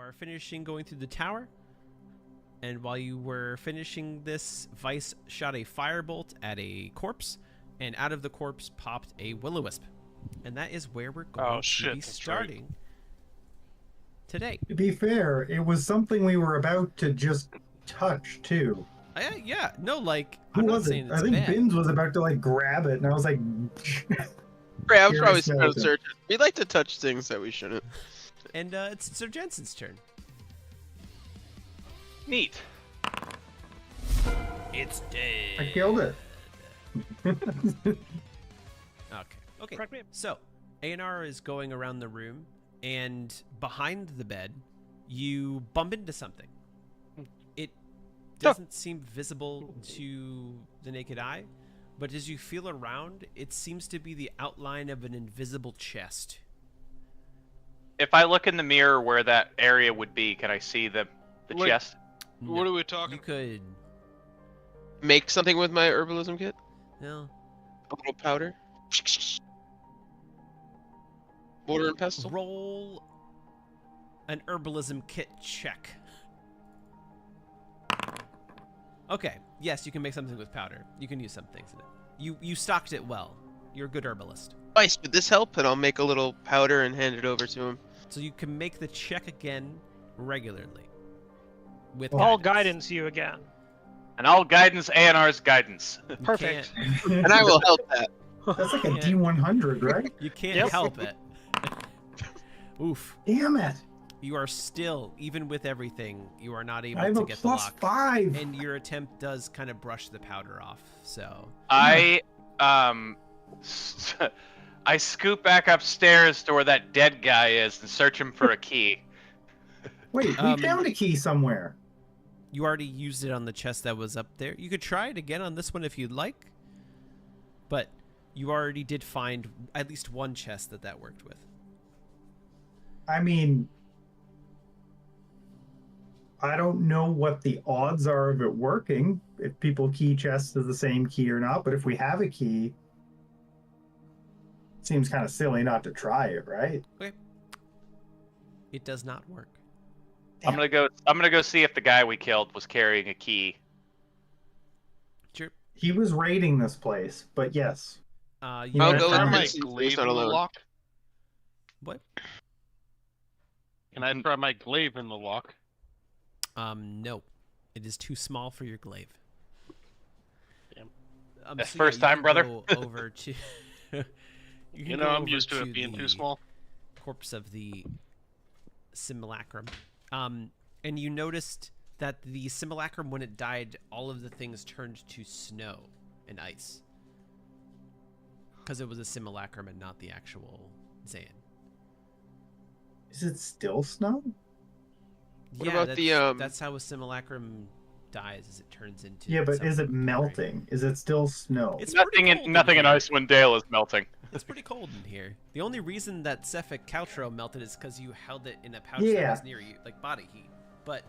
are finishing going through the tower, and while you were finishing this, Vice shot a firebolt at a corpse, and out of the corpse popped a will-o-wisp. And that is where we're going to be starting today. To be fair, it was something we were about to just touch, too. Yeah, no, like, Who I'm not was it? saying it's I think bad. Bins was about to, like, grab it, and I was like... Right, I was probably trying to search it. We like to touch things that we shouldn't. And it's Sir Jensen's turn. Neat. It's dead. I killed it. Okay. So, A&R is going around the room, and behind the bed, you bump into something. It doesn't seem visible to the naked eye, but as you feel around, it seems to be the outline of an invisible chest. If I look in the mirror where that area would be, can I see the chest? No. What are we talking? You could make something with my herbalism kit. No. A little powder. Mortar and pestle. Roll an herbalism kit check. Okay. Yes, you can make something with powder. You can use some things in it. You stocked it well. You're a good herbalist. Nice. Would this help? And I'll make a little powder and hand it over to him. So you can make the check again regularly. With All guidance you again. And all guidance, A&R's guidance. Perfect. And I will help that. That's like a D100, right? You can't help it. Oof. Damn it. You are still, even with everything, you are not able I have to a get the lock. +5. And your attempt does kind of brush the powder off, so. I scoop back upstairs to where that dead guy is and search him for a key. Wait, we found a key somewhere. You already used it on the chest that was up there. You could try it again on this one if you'd like. But you already did find at least one chest that worked with. I mean, I don't know what the odds are of it working, if people key chests is the same key or not, but if we have a key, it seems kind of silly not to try it, right? Okay. It does not work. I'm gonna go see if the guy we killed was carrying a key. Sure. He was raiding this place, but yes. I'll go try with my Vincent. glaive He's in not the alone. lock. What? Can I try my glaive in the lock? No. It is too small for your glaive. Damn. That's first time, brother. Go over to... You know, I'm used to it being too small. Corpse of the simulacrum. And you noticed that the simulacrum, when it died, all of the things turned to snow and ice. Because it was a simulacrum and not the actual Zayn. Is it still snow? What about that's how a simulacrum dies, is it turns into... Yeah, but is it something melting? Is it still snow? It's Nothing in here. Icewind Dale is melting. It's pretty cold in here. The only reason that Cephalic Caltro melted is because you held it in a pouch that was near you, like body heat. But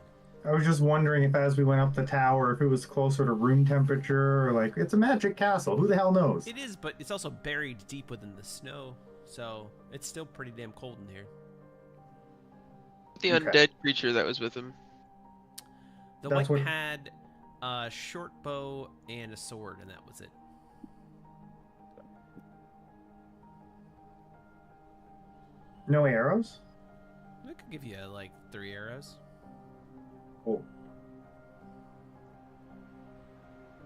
I was just wondering if as we went up the tower, if it was closer to room temperature, or like, it's a magic castle. Who the hell knows? it is, but it's also buried deep within the snow, so it's still pretty damn cold in here. The undead creature that was with him. The That's wight what- had a short bow and a sword, and that was it. No arrows? I could give you like 3 arrows. Oh.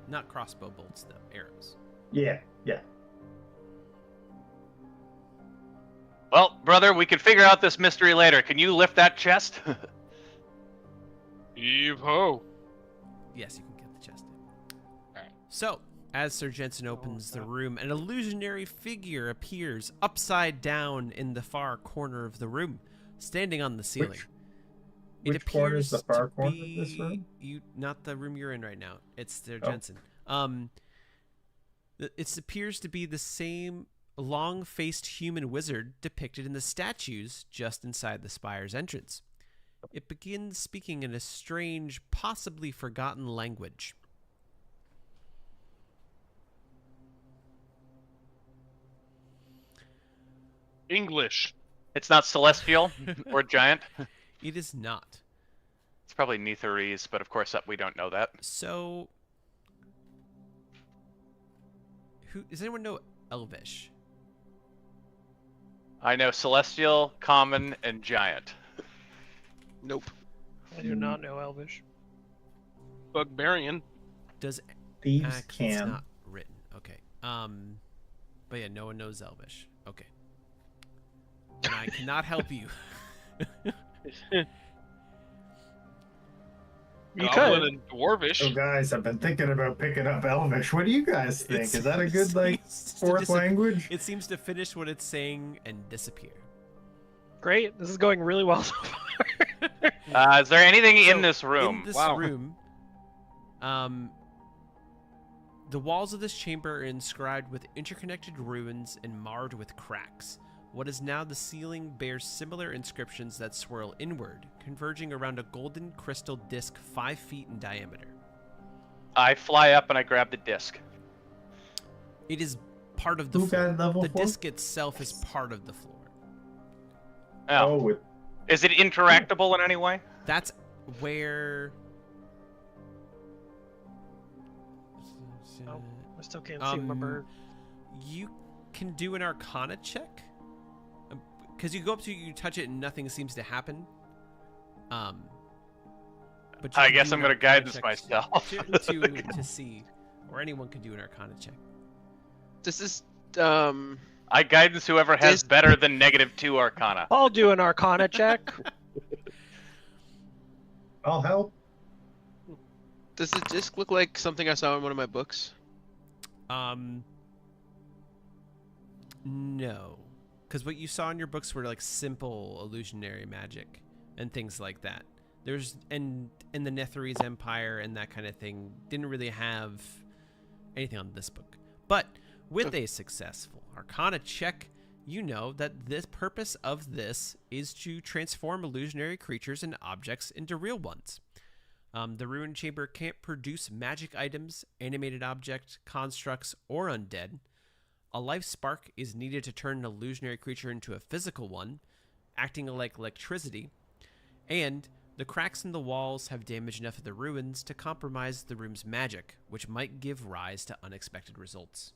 Not crossbow bolts, though. Arrows. Yeah. Well, brother, we can figure out this mystery later. Can you lift that chest? Heave ho. Yes, you can get the chest in. So, as Sir Jensen opens the room, an illusionary figure appears upside down in the far corner of the room, standing on the ceiling. Which corner is the far corner of this room? Not the room you're in right now. It's Sir Jensen. It appears to be the same long-faced human wizard depicted in the statues just inside the spire's entrance. It begins speaking in a strange, possibly forgotten language. English. It's not celestial or giant. It is not. It's probably Netherese, but of course we don't know that. So, does anyone know Elvish? I know Celestial, Common, and Giant. Nope. I do not know Elvish. Bugbarian. Does Thieves it's can. not written. Okay. But yeah, no one knows Elvish. Okay. And I cannot help you. You Goblin could. and Dwarvish. So guys, I've been thinking about picking up Elvish. What do you guys think? It's- Is that a good like seems to fourth language? It seems to finish what it's saying and disappear. Great. This is going really well so far. Is there anything So, in this room? In this Wow. room, the walls of this chamber are inscribed with interconnected ruins and marred with cracks. What is now the ceiling bears similar inscriptions that swirl inward, converging around a golden crystal disc 5 feet in diameter. I fly up and I grab the disc. It is part of the Who floor. got level The 4? disc itself is part of the floor. Oh. Is it interactable in any way? That's where... Oh, I still can't see my bird. You can do an Arcana check. Because you go up to it, you touch it, and nothing seems to happen. But you I can guess do I'm an gonna guide Arcana this check myself. to see, or anyone can do an Arcana check. This is I guidance whoever has better than -2 Arcana. I'll do an Arcana check. I'll help. Does the disc look like something I saw in one of my books? No, because what you saw in your books were like simple illusionary magic and things like that. There's and in the Netherese Empire and that kind of thing didn't really have anything on this book. But with a successful Arcana check, you know that the purpose of this is to transform illusionary creatures and objects into real ones. The ruined chamber can't produce magic items, animated objects, constructs, or undead. A life spark is needed to turn an illusionary creature into a physical one, acting like electricity, and the cracks in the walls have damaged enough of the ruins to compromise the room's magic, which might give rise to unexpected results.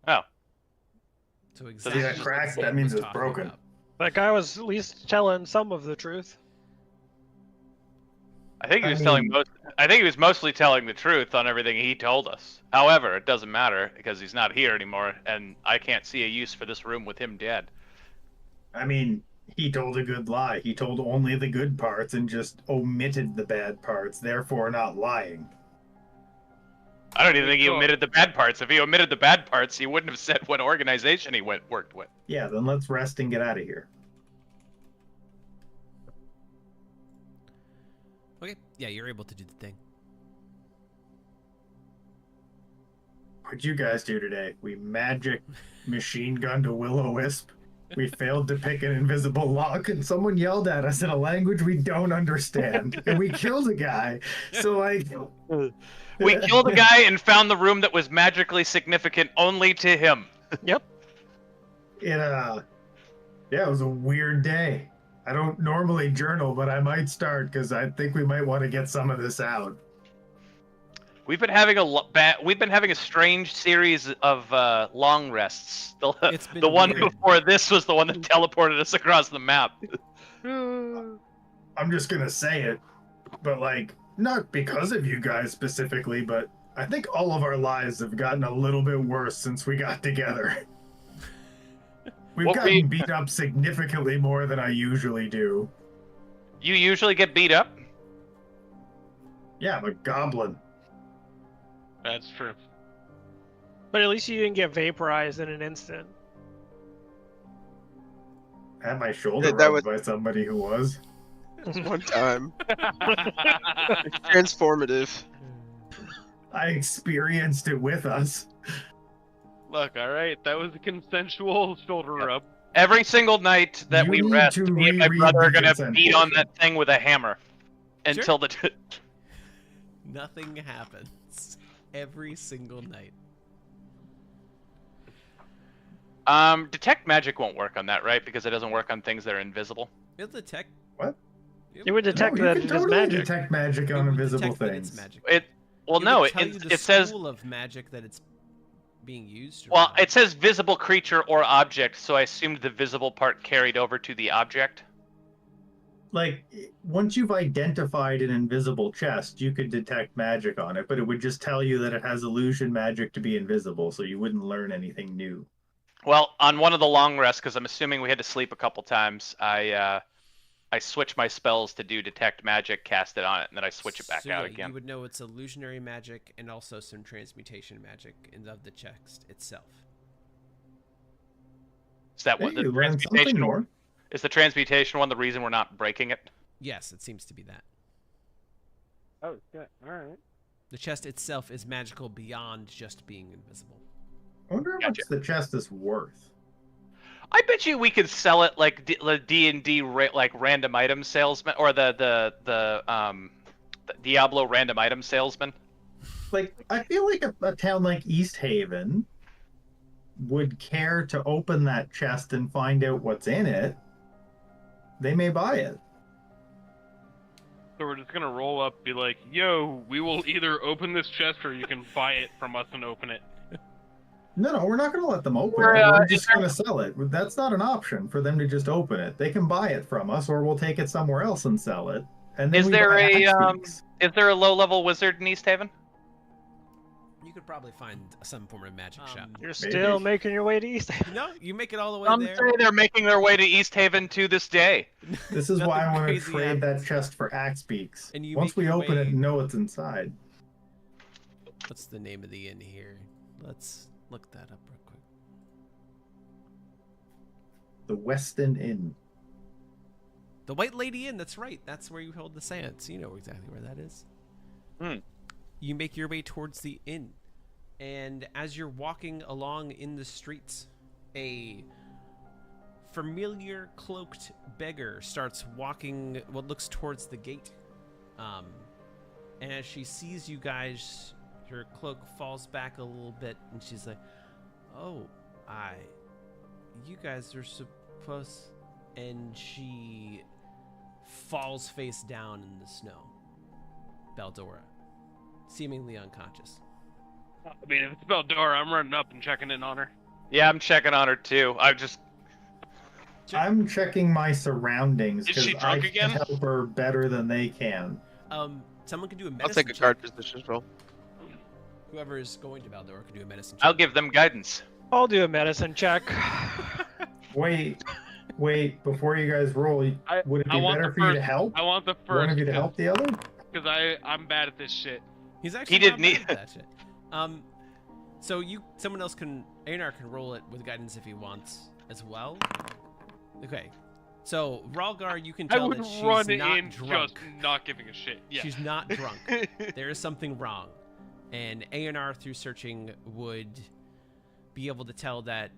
Oh. So See that crack? That means it's broken. That guy was at least telling some of the truth. I think he was I think he was mostly telling the truth on everything he told us. However, it doesn't matter because he's not here anymore, and I can't see a use for this room with him dead. I mean, he told a good lie. He told only the good parts and just omitted the bad parts, therefore not lying. I don't even think he omitted the bad parts. If he omitted the bad parts, he wouldn't have said what organization he worked with. Yeah, then let's rest and get out of here. Okay, yeah, you're able to do the thing. What'd you guys do today? We magic machine gunned a will-o-wisp. We failed to pick an invisible lock, and someone yelled at us in a language we don't understand. And we killed a guy. So, like... We killed a guy and found the room that was magically significant only to him. Yep. Yeah, it was a weird day. I don't normally journal, but I might start because I think we might want to get some of this out. We've been having a strange series of long rests. The one weird. before this was the one that teleported us across the map. I'm just gonna say it, but like, not because of you guys specifically, but I think all of our lives have gotten a little bit worse since we got together. We've gotten beat up significantly more than I usually do. You usually get beat up? Yeah, I'm a goblin. That's true. But at least you didn't get vaporized in an instant. I had my shoulder That rubbed by somebody who was. One time. It's transformative. I experienced it with us. Look, alright, that was a consensual shoulder rub. Every single night that You we need rest, to me and my reread brother are the gonna consent beat on portion. that thing with a hammer. Until the... Nothing happens every single night. Detect magic won't work on that, right? Because it doesn't work on things that are invisible. It'll detect. What? You would detect No, that you it can is totally magic. detect magic It on would invisible detect that it's things. magic. Well, It no, would tell you the it says. school of magic that it's being used. Or Well, not. it says visible creature or object, so I assumed the visible part carried over to the object. Like, once you've identified an invisible chest, you could detect magic on it, but it would just tell you that it has illusion magic to be invisible, so you wouldn't learn anything new. Well, on one of the long rests, because I'm assuming we had to sleep a couple times, I switched my spells to do detect magic, cast it on it, and then I switch it back So, out yeah, again. You would know it's illusionary magic and also some transmutation magic of the chest itself. Is that Hey, what the you learned something transmutation? more. Is the transmutation one the reason we're not breaking it? Yes, it seems to be that. Oh, shit. All right. The chest itself is magical beyond just being invisible. I wonder how much the chest is worth. I bet you we could sell it like D&D like random item salesman, or the Diablo random item salesman. Like, I feel like a town like East Haven would care to open that chest and find out what's in it. They may buy it. So we're just gonna roll up, be like, "Yo, we will either open this chest or you can buy it from us and open it." No, we're not going to let them open We're, it. We're just going to sell it. That's not an option for them to just open it. They can buy it from us, or we'll take it somewhere else and sell it. And then Is we there buy a axe is there a low-level wizard in East Haven? You could probably find some form of magic shop. You're still making your way to East. No, you make it all the way Some there. say they're making their way to East Haven to this day. This is why I Nothing want to crazy trade that happens. chest for axe beaks. And you Once make we your open it way- and know what's inside. What's the name of the inn here? Let's look that up real quick. The Weston Inn. The White Lady Inn, that's right. That's where you hold the seance. You know exactly where that is. You make your way towards the inn. And as you're walking along in the streets, a familiar cloaked beggar starts walking what looks towards the gate. And as she sees you guys, her cloak falls back a little bit, and she's like, "Oh, you guys are supposed..." And she falls face down in the snow. Beldora, seemingly unconscious. I mean, if it's Beldora, I'm running up and checking in on her. Yeah, I'm checking on her too. I'm checking my surroundings Is she because drunk I again? can help her better than they can. Someone can do a medicine I'll take a check. card position roll. Whoever is going to Beldora can do a medicine check. I'll give them guidance. I'll do a medicine check. Wait, before you guys roll, would it I be want better the for you to first- help? I want the One first of you to help the other? because I'm bad at this shit. He's actually didn't not bad need- at that shit. So someone else Einar can roll it with guidance if he wants as well. Okay. So Ralgar, you can I tell would that she's run not in drunk. just not giving a shit. Yeah. She's not drunk. There is something wrong. And A&R, through searching, would be able to tell that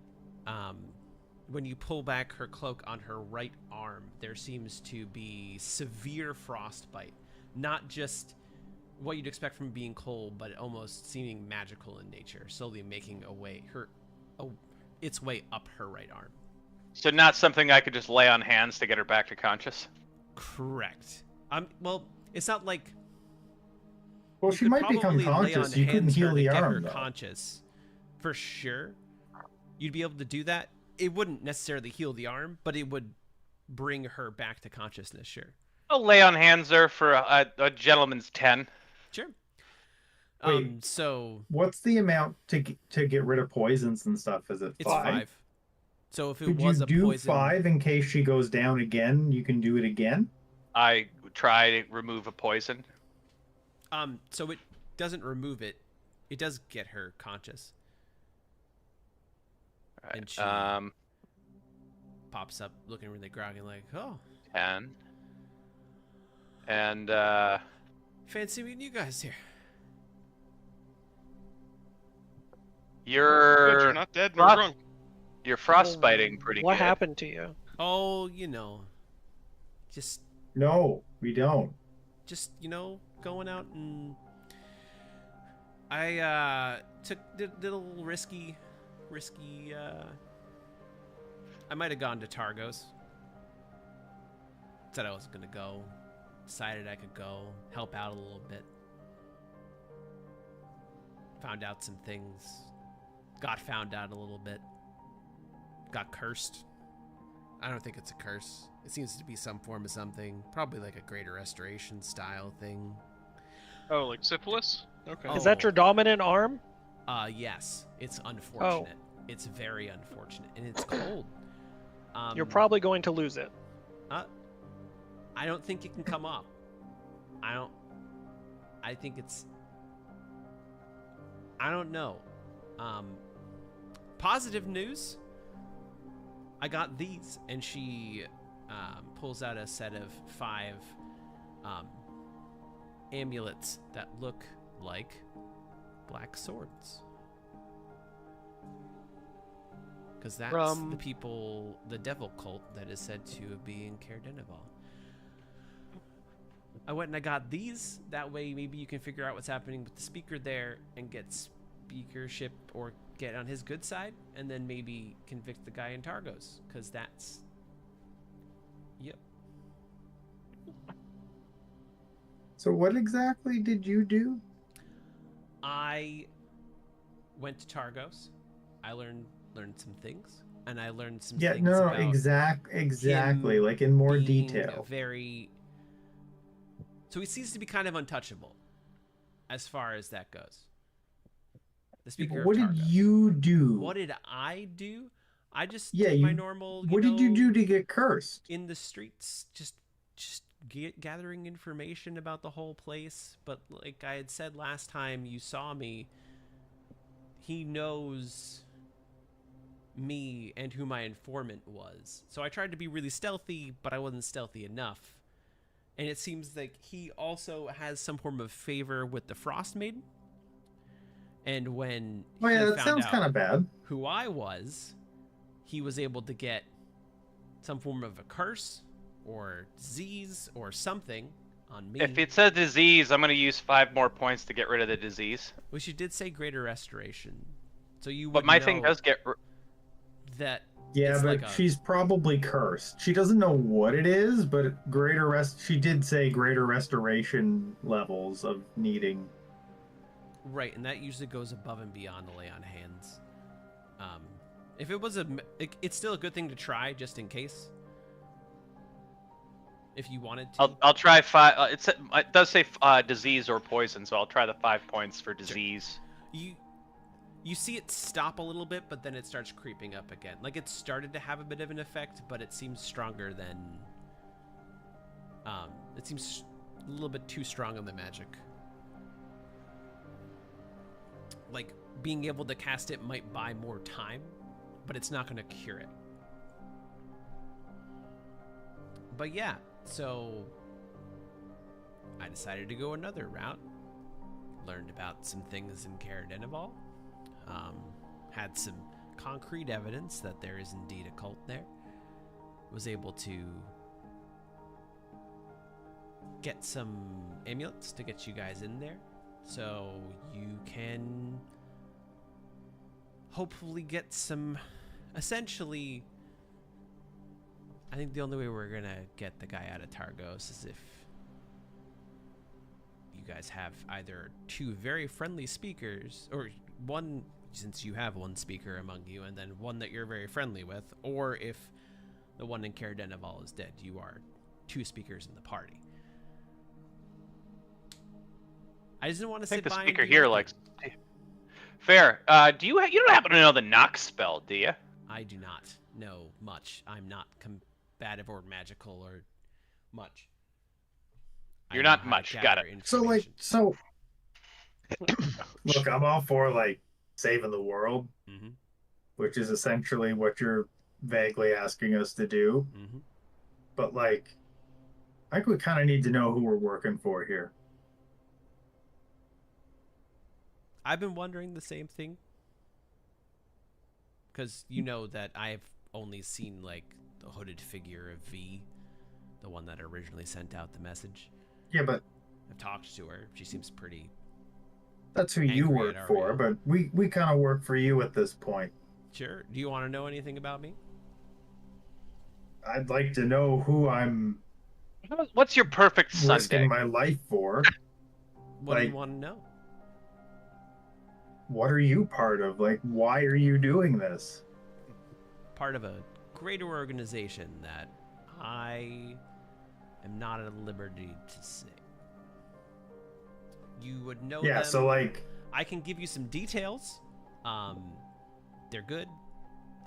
when you pull back her cloak on her right arm, there seems to be severe frostbite. Not just what you'd expect from being cold, but almost seeming magical in nature, slowly making its way up her right arm. So not something I could just lay on hands to get her back to conscious. Correct. Well, it's not like... Well, You she could might become probably lay on conscious. You couldn't hands her heal to the get her arm, though. conscious, for sure. You'd be able to do that. It wouldn't necessarily heal the arm, but it would bring her back to consciousness. Sure. I'll lay on hands there for a gentleman's 10. Sure. Wait. So What's the amount to get rid of poisons and stuff? Is it it's 5. So if it Could was you a do poison, 5 in case she goes down again? You can do it again. I try to remove a poison. so it doesn't remove it. It does get her conscious. All right. And she pops up looking really groggy, like, "Oh, 10. And fancy meeting you guys here." Good, you're you're not dead nor drunk. you're frostbiting pretty What good. happened to you? Oh, just No, we don't. going out, and I did a little risky I might have gone to Targos. Said I was gonna go. Decided I could go. Help out a little bit. Found out some things. Got found out a little bit. Got cursed. I don't think it's a curse. It seems to be some form of something. Probably like a greater restoration style thing. Oh, like syphilis? Okay. Is that your dominant arm? Yes. It's unfortunate. It's very unfortunate. And it's cold. You're probably going to lose it. I don't think it can come off. I think it's... I don't know. Positive news. I got these. And she pulls out a set of 5 amulets that look like black swords. Because that's the people, the devil cult that is said to be in Caer-Dineval. I went and I got these. That way maybe you can figure out what's happening with the speaker there and get speakership or get on his good side and then maybe convict the guy in Targos. Because that's... Yep. So what exactly did you do? I went to Targos. I learned some things, and I learned some things about exactly, like in more detail. So he seems to be kind of untouchable, as far as that goes. The speaker. What did you do? What did I do? I just did my normal. What did you do to get cursed? In the streets, just gathering information about the whole place. But like I had said last time you saw me, he knows me and who my informant was. So I tried to be really stealthy, but I wasn't stealthy enough. And it seems like he also has some form of favor with the Frost Maiden. And when that sounds kind of bad. Who I was, he was able to get some form of a curse or disease or something on me. If it says disease, I'm going to use 5 more points to get rid of the disease. Which you did say greater restoration. So you would But my thing does get... that... Yeah, but she's probably cursed. She doesn't know what it is, but she did say greater restoration levels of needing. Right, and that usually goes above and beyond the lay on hands. If it was it's still a good thing to try, just in case. If you wanted to. I'll try 5. It does say disease or poison, so I'll try the 5 points for disease. Sure. You see it stop a little bit, but then it starts creeping up again. Like it started to have a bit of an effect, but it seems stronger than... it seems a little bit too strong on the magic. Like, being able to cast it might buy more time, but it's not going to cure it. But yeah, so... I decided to go another route. Learned about some things in Caer-Dineval. Had some concrete evidence that there is indeed a cult there. Was able to get some amulets to get you guys in there, so you can hopefully get some... Essentially, I think the only way we're gonna get the guy out of Targos is if you guys have either 2 very friendly speakers, or one... since you have 1 speaker among you, and then 1 that you're very friendly with, or if the one in Caer-Dineval is dead, you are 2 speakers in the party. I just didn't want to sit by. I think the speaker here likes... Fair. You don't happen to know the knock spell, do you? I do not know much. I'm not combative or magical or much. You're not much. Got it. So look, I'm all for saving the world, which is essentially what you're vaguely asking us to do. But I think we kind of need to know who we're working for here. I've been wondering the same thing, because you know that I've only seen the hooded figure of V, the one that originally sent out the message. Yeah, but I've talked to her. She seems pretty... That's who you work for, but we kind of work for you at this point. Sure. Do you want to know anything about me? I'd like to know who I'm What's your perfect Sunday? risking my life for. What do you want to know? What are you part of? Like, why are you doing this? Part of a greater organization that I am not at liberty to say. You would know Yeah, them. so like... I can give you some details. They're good.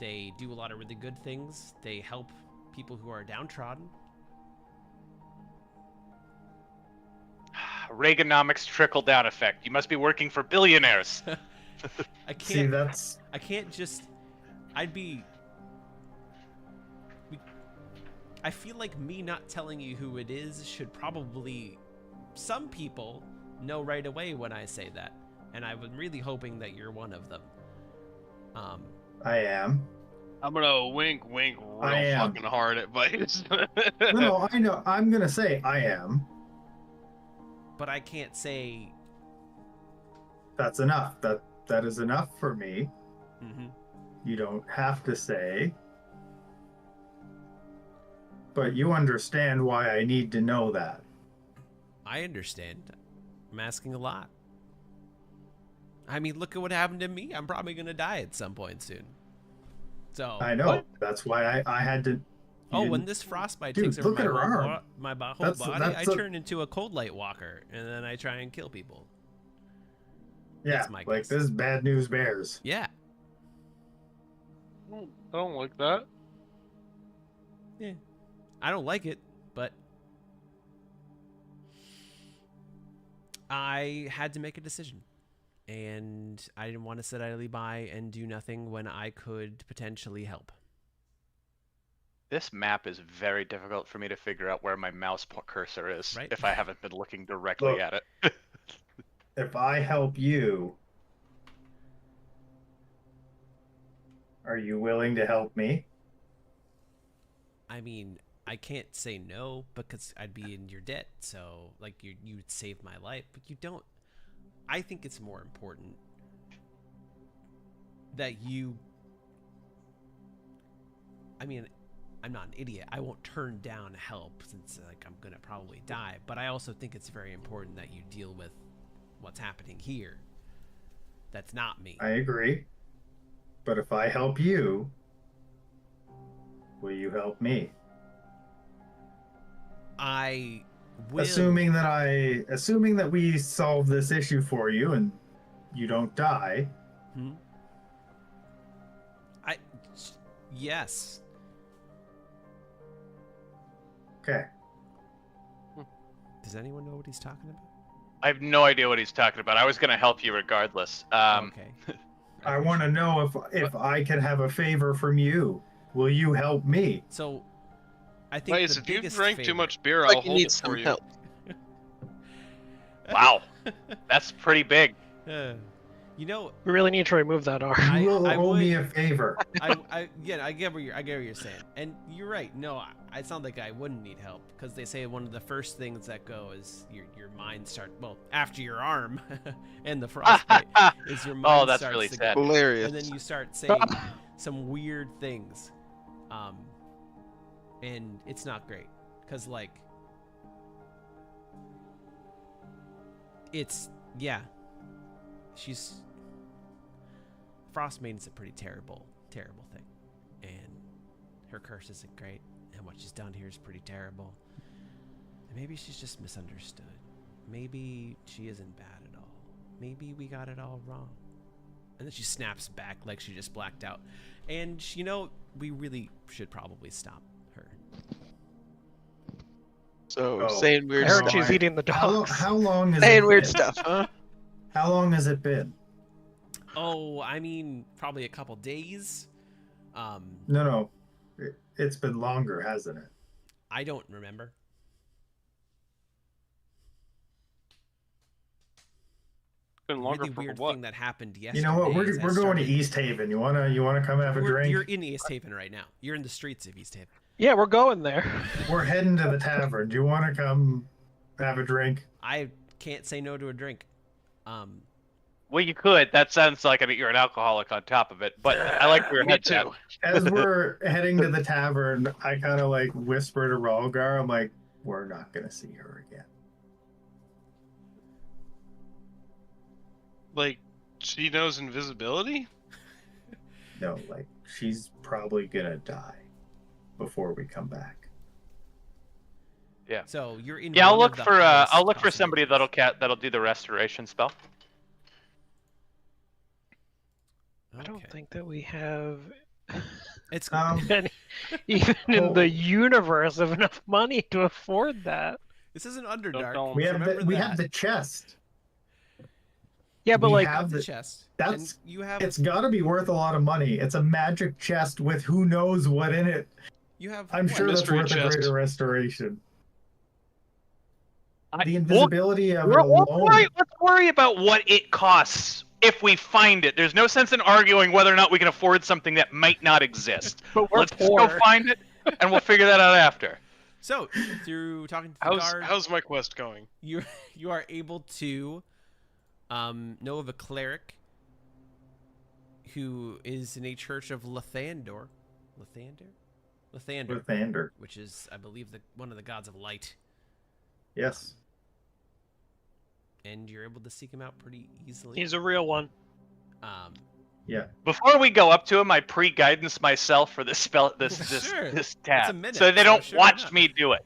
They do a lot of really good things. They help people who are downtrodden. Reaganomics trickle-down effect. You must be working for billionaires. I can't. See, that's... I can't just. I'd be. I feel like me not telling you who it is should probably. Some people know right away when I say that, and I'm really hoping that you're one of them. I am. I'm gonna wink real fucking hard at Vice. No, I know. I'm gonna say I am. But I can't say. That's enough. That is enough for me. Mm-hmm. You don't have to say. But you understand why I need to know that. I understand. I'm asking a lot. I mean, look at what happened to me. I'm probably gonna die at some point soon. So I know. What? That's why I had to. Oh, when this frostbite Dude, takes over look at her arm. my whole body, I turn into a cold light walker, and then I try and kill people. Yeah, That's my like guess. this is bad news bears. Yeah. I don't like that. Yeah. I don't like it, but I had to make a decision. And I didn't want to sit idly by and do nothing when I could potentially help. This map is very difficult for me to figure out where my mouse cursor is Right. if I haven't been looking directly at it. If I help you, are you willing to help me? I mean, I can't say no because I'd be in your debt. So, like, you would save my life, but you don't. I think it's more important that you. I mean, I'm not an idiot. I won't turn down help since, like, I'm gonna probably die. But I also think it's very important that you deal with what's happening here. That's not me. I agree. But if I help you, will you help me? I will. Assuming that we solve this issue for you and you don't die. Yes. Okay. Does anyone know what he's talking about? I have no idea what he's talking about. I was going to help you regardless. Okay. I want to know if I can have a favor from you. Will you help me? So, I think Vice, the if you biggest drank favor... too much beer, Like I'll you hold need it for some you. help. Wow. That's pretty big. You know, We really need to remove that arm. You will I owe would- me a favor. I get what you're saying, and you're right. No, I sound like I wouldn't need help because they say one of the first things that go is your mind start. Well, after your arm and the frostbite is your mind. Oh, that's starts really to sad. go, Hilarious. and then you start saying some weird things, and it's not great because like it's she's. Frost Maiden's a pretty terrible thing. And her curse isn't great. And what she's done here is pretty terrible. And maybe she's just misunderstood. Maybe she isn't bad at all. Maybe we got it all wrong. And then she snaps back like she just blacked out. And, we really should probably stop her. So Oh. saying weird I heard stuff. she's eating the dogs. How long has Saying it weird been? stuff, huh? How long has it been? Oh, I mean, probably a couple days. No. It's been longer, hasn't it? I don't remember. It's been longer Really for weird what? thing that happened yesterday. You know what? We're is I going to started- East Haven. You wanna come have a drink? You're in East Haven right now. You're in the streets of East Haven. Yeah, we're going there. We're heading to the tavern. Do you want to come have a drink? I can't say no to a drink. Well, you could. That sounds like you're an alcoholic on top of it. But I like where your head's at. As we're heading to the tavern, I kind of like whisper to Rolgar, I'm like, we're not going to see her again. Like, she knows invisibility? No, like, she's probably going to die before we come back. Yeah. So you're in. Yeah, I'll look for somebody that'll do the restoration spell. I don't think that we have It's even in the universe of enough money to afford that. This isn't Underdark. Don't. We have the chest. Yeah, but We like have the chest. That's and you have. It's got to be worth a lot of money. It's a magic chest with who knows what in it. You have. I'm sure that's mystery worth a chest. greater restoration. The invisibility of it Let's alone. worry about what it costs if we find it. There's no sense in arguing whether or not we can afford something that might not exist. But Let's just go find it, and we'll figure that out after. So through talking to the guard, How's my quest going? you are able to know of a cleric who is in a church of Lathander, which is, I believe, one of the gods of light. Yes. And you're able to seek him out pretty easily. he's a real one. Yeah. Before we go up to him, I pre-guidance myself for this spell, this Sure. this tab, a minute, so they don't sure, watch why not? me do it.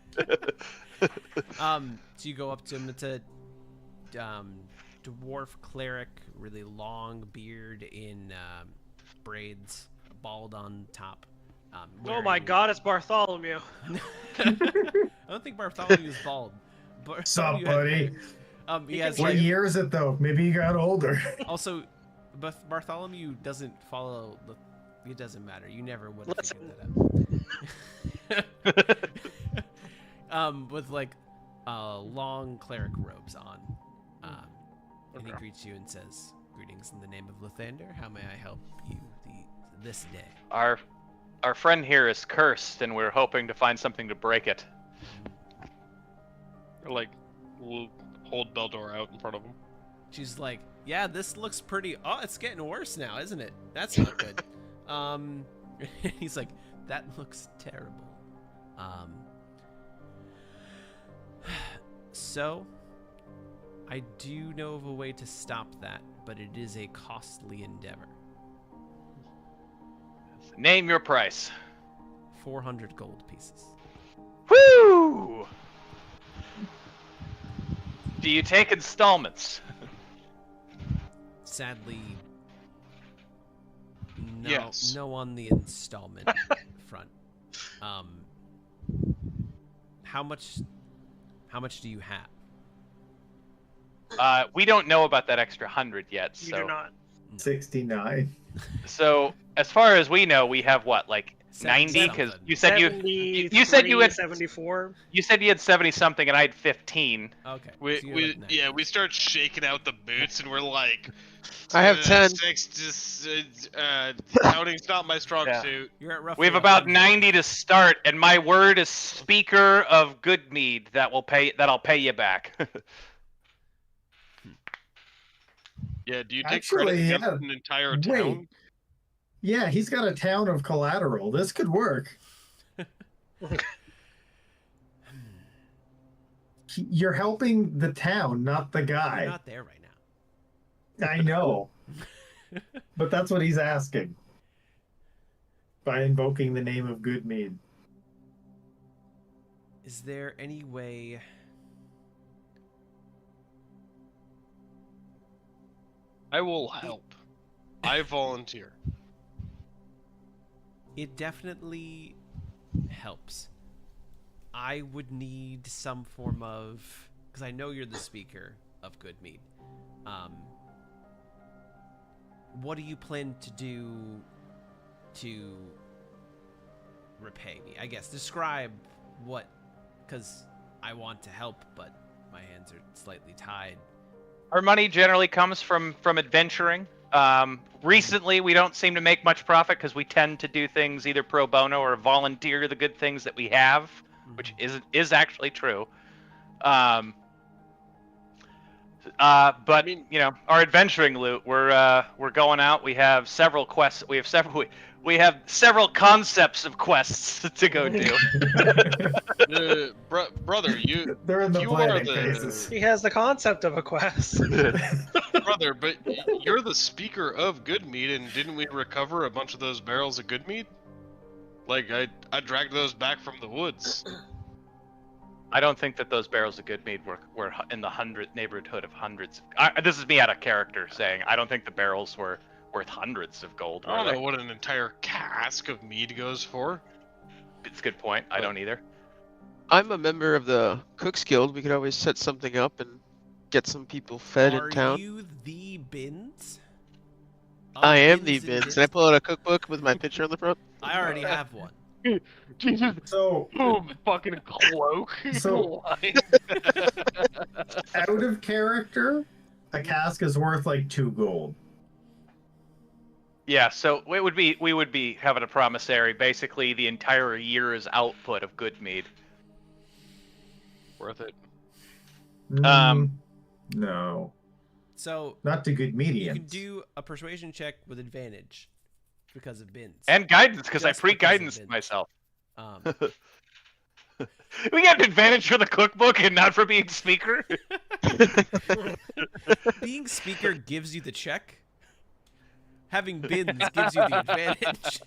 So you go up to him. It's a dwarf cleric, really long beard in braids, bald on top. Oh my God, it's Bartholomew. I don't think Bartholomew's bald. Sup, buddy? He has What like, year is it, though? Maybe he got older. also, but Bartholomew doesn't follow. It doesn't matter. You never would have figured that out. With like long cleric robes on, and he greets you and says, "Greetings in the name of Lathander. How may I help you this day?" Our friend here is cursed, and we're hoping to find something to break it. Like, we'll hold Beldor out in front of him. She's like, "Yeah, this looks pretty. Oh, it's getting worse now, isn't it? That's not good." He's like, "That looks terrible." So, I do know of a way to stop that, but it is a costly endeavor. Name your price. 400 gold pieces. Woo! Do you take installments? Sadly, no, Yes. no on the installment front. How much do you have? We don't know about that extra 100 yet. You So, do not. 69. so as far as we know, we have what, like 90? Because something. you said you said you had 74. You said you had 70 something, and I had 15. Okay. We so you're like 90. we start shaking out the boots and we're like, I have 10. Counting's not my strong Yeah. suit. You're at roughly We have about 100. 90 to start, and my word is speaker of good mead that'll pay you back. Yeah, do you take Actually, credit yeah. against an entire Wait. town? Yeah, he's got a town of collateral. This could work. You're helping the town, not the You're guy. not there right now. I know. But that's what he's asking. By invoking the name of Goodmead. Is there any way? I will help. I volunteer. It definitely helps. I would need some form of, because I know you're the speaker of Goodmead. What do you plan to do to repay me? I guess describe what, because I want to help, but my hands are slightly tied. Our money generally comes from adventuring. Recently, we don't seem to make much profit because we tend to do things either pro bono or volunteer the good things that we have, which is actually true. So But I mean, our adventuring loot. We're going out. We have several quests. We have several concepts of quests to go do. Brother, They're in the you planning are the phases. He has the concept of a quest. brother, but you're the speaker of good mead, and didn't we recover a bunch of those barrels of good mead? Like I dragged those back from the woods. I don't think that those barrels of good mead were in the neighborhood of hundreds. This is me out of character saying I don't think the barrels were worth hundreds of gold. I don't know what an entire cask of mead goes for. It's a good point. I don't either. I'm a member of the Cooks Guild. We could always set something up and get some people fed in town. Are you the Bins? I am the Bins. Can I pull out a cookbook with my picture on the front? I already have one. Jesus. So, Boom, fucking cloak. So- out of character, a cask is worth like 2 gold. Yeah, so we would be having a promissory, basically the entire year's output of good mead. Worth it. No, So not to good you medians. can do a persuasion check with advantage because of Bins. And guidance, because I Just because of pre-guidance Bins. myself. Um, We get an advantage for the cookbook and not for being speaker. being speaker gives you the check. Having Bins gives you the advantage.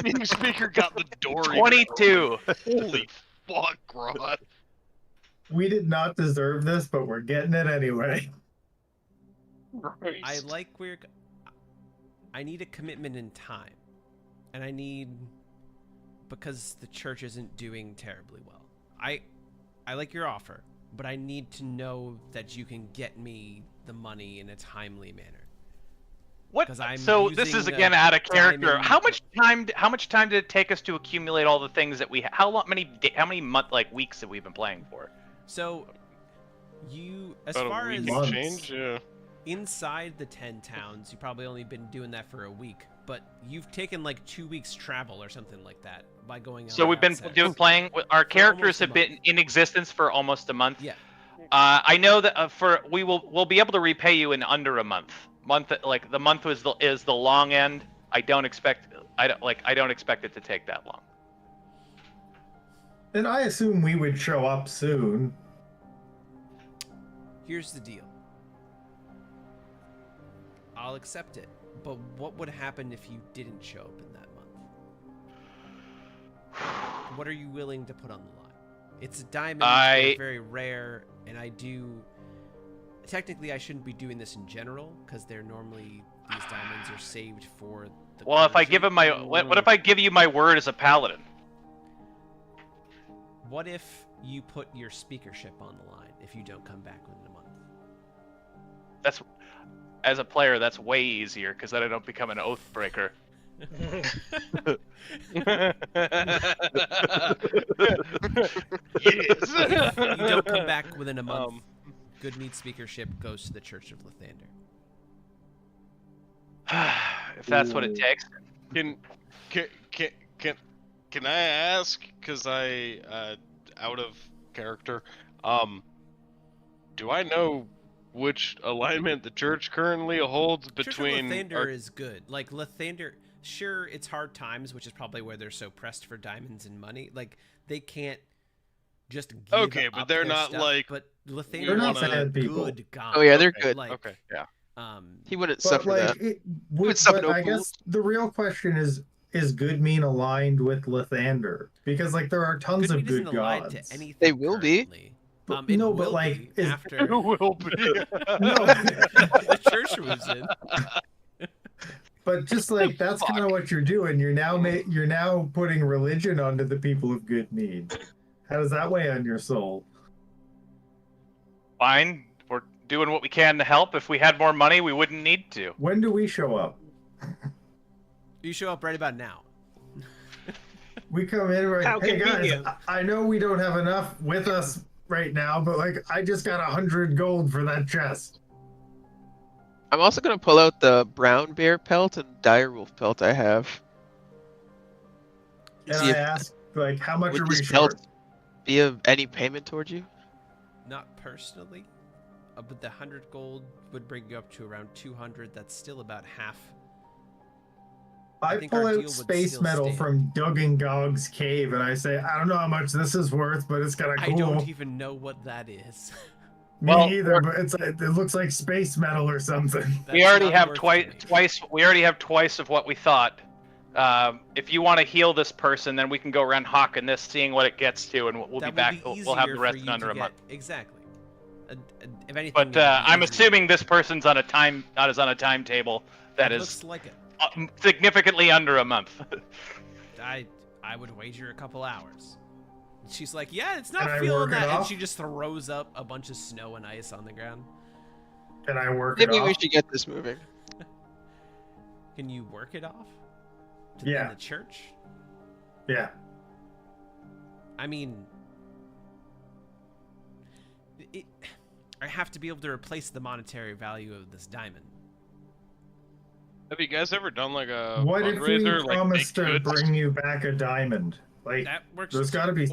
Being speaker got the door. 22. Holy fuck, Rod. We did not deserve this, but we're getting it anyway. I like where I need a commitment in time, and I need because the church isn't doing terribly well. I like your offer, but I need to know that you can get me the money in a timely manner. What? 'Cause I'm So this is using again a out of character. diamond- How much time did it take us to accumulate all the things that we? How many weeks have we been playing for? So you, as About a far week as and months. change, yeah. inside the 10 towns, you've probably only been doing that for a week, but you've taken like 2 weeks travel or something like that by going on. So we've been playing. Our characters almost a have been month. in existence for almost a month. Yeah. I know that we'll be able to repay you in under a month. The month is the long end. I don't expect it to take that long. And I assume we would show up soon. Here's the deal. I'll accept it, but what would happen if you didn't show up in that month? What are you willing to put on the line? It's a diamond, they're very rare, and I do... Technically, I shouldn't be doing this in general, because they're normally... These diamonds are saved for the... Well, if I give him my... What if I give you my word as a paladin? What if you put your speakership on the line if you don't come back within a month? That's... As a player, that's way easier, because then I don't become an oath breaker. If you don't come back within a month, good mead speakership goes to the Church of Lathander. If that's what it takes. Can I ask? Because out of character, do I know which alignment the church currently holds between? Church of Lathander is good. Like Lathander, sure, it's hard times, which is probably where they're so pressed for diamonds and money. Like they can't just give Okay, but up they're their not stuff, like but Lathander They're not is a bad people. good god. Oh yeah, they're good. Like, okay, yeah. He wouldn't But suffer like, that. but I guess the real question is good mean aligned with Lathander? Because like there are tons good of mead good isn't allied gods. to anything. They will be. currently. But- It no, but, will like, be is- after It will be. the church moves in. But just like that's kind of what you're doing. You're now putting religion onto the people of good mead. How does that weigh on your soul? Fine. We're doing what we can to help. If we had more money, we wouldn't need to. When do we show up? You show up right about now. We come in right. How Hey guys, convenient. I know we don't have enough with us right now, but like I just got 100 gold for that chest. I'm also gonna pull out the brown bear pelt and direwolf pelt I have. And See I if- ask like, how much Would are we these short? pelts be of any payment towards you? Not personally. but the 100 gold would bring you up to around 200. That's still about half. I think pull our deal out would space still metal stand. from Doug and Gog's cave, and I say, I don't know how much this is worth, but it's kind of cool. I don't even know what that is. Me neither, but it looks like space metal or something. We already have twice. We already have twice of what we thought. If you want to heal this person, then we can go around hawking this, seeing what it gets to, and we'll be back. We'll have the rest in under a month. Exactly. If anything, But I'm assuming this person's on a timetable that is looks like it. Significantly under a month. I would wager a couple hours. She's like, yeah, it's not Can I feeling work it that, and off? she just throws up a bunch of snow and ice on the ground. Can I work Maybe it we off? should get this moving. Can you work it off? Yeah. In the church? Yeah. I mean, I have to be able to replace the monetary value of this diamond. Have you guys ever done like a What if we fundraiser? promised to baked goods? bring you back a diamond? Like, That works. there's got to be.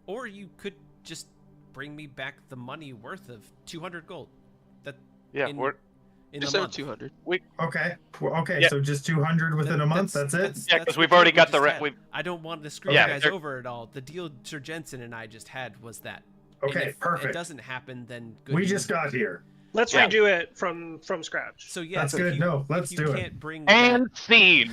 Or you could just bring me back the money worth of 200 gold. That we're in Just a over month. 200. Okay. Well, okay. Yeah. So just 200 within a month. That's it. Yeah, because we've already got the I don't want to screw Yeah, you guys they're- over at all. The deal Sir Jensen and I just had was that. Okay. And if Perfect. it doesn't happen, then good We news. just got here. Let's Yeah. redo it from scratch. So yeah, That's so good. If No, let's if you do it. can't bring and scene.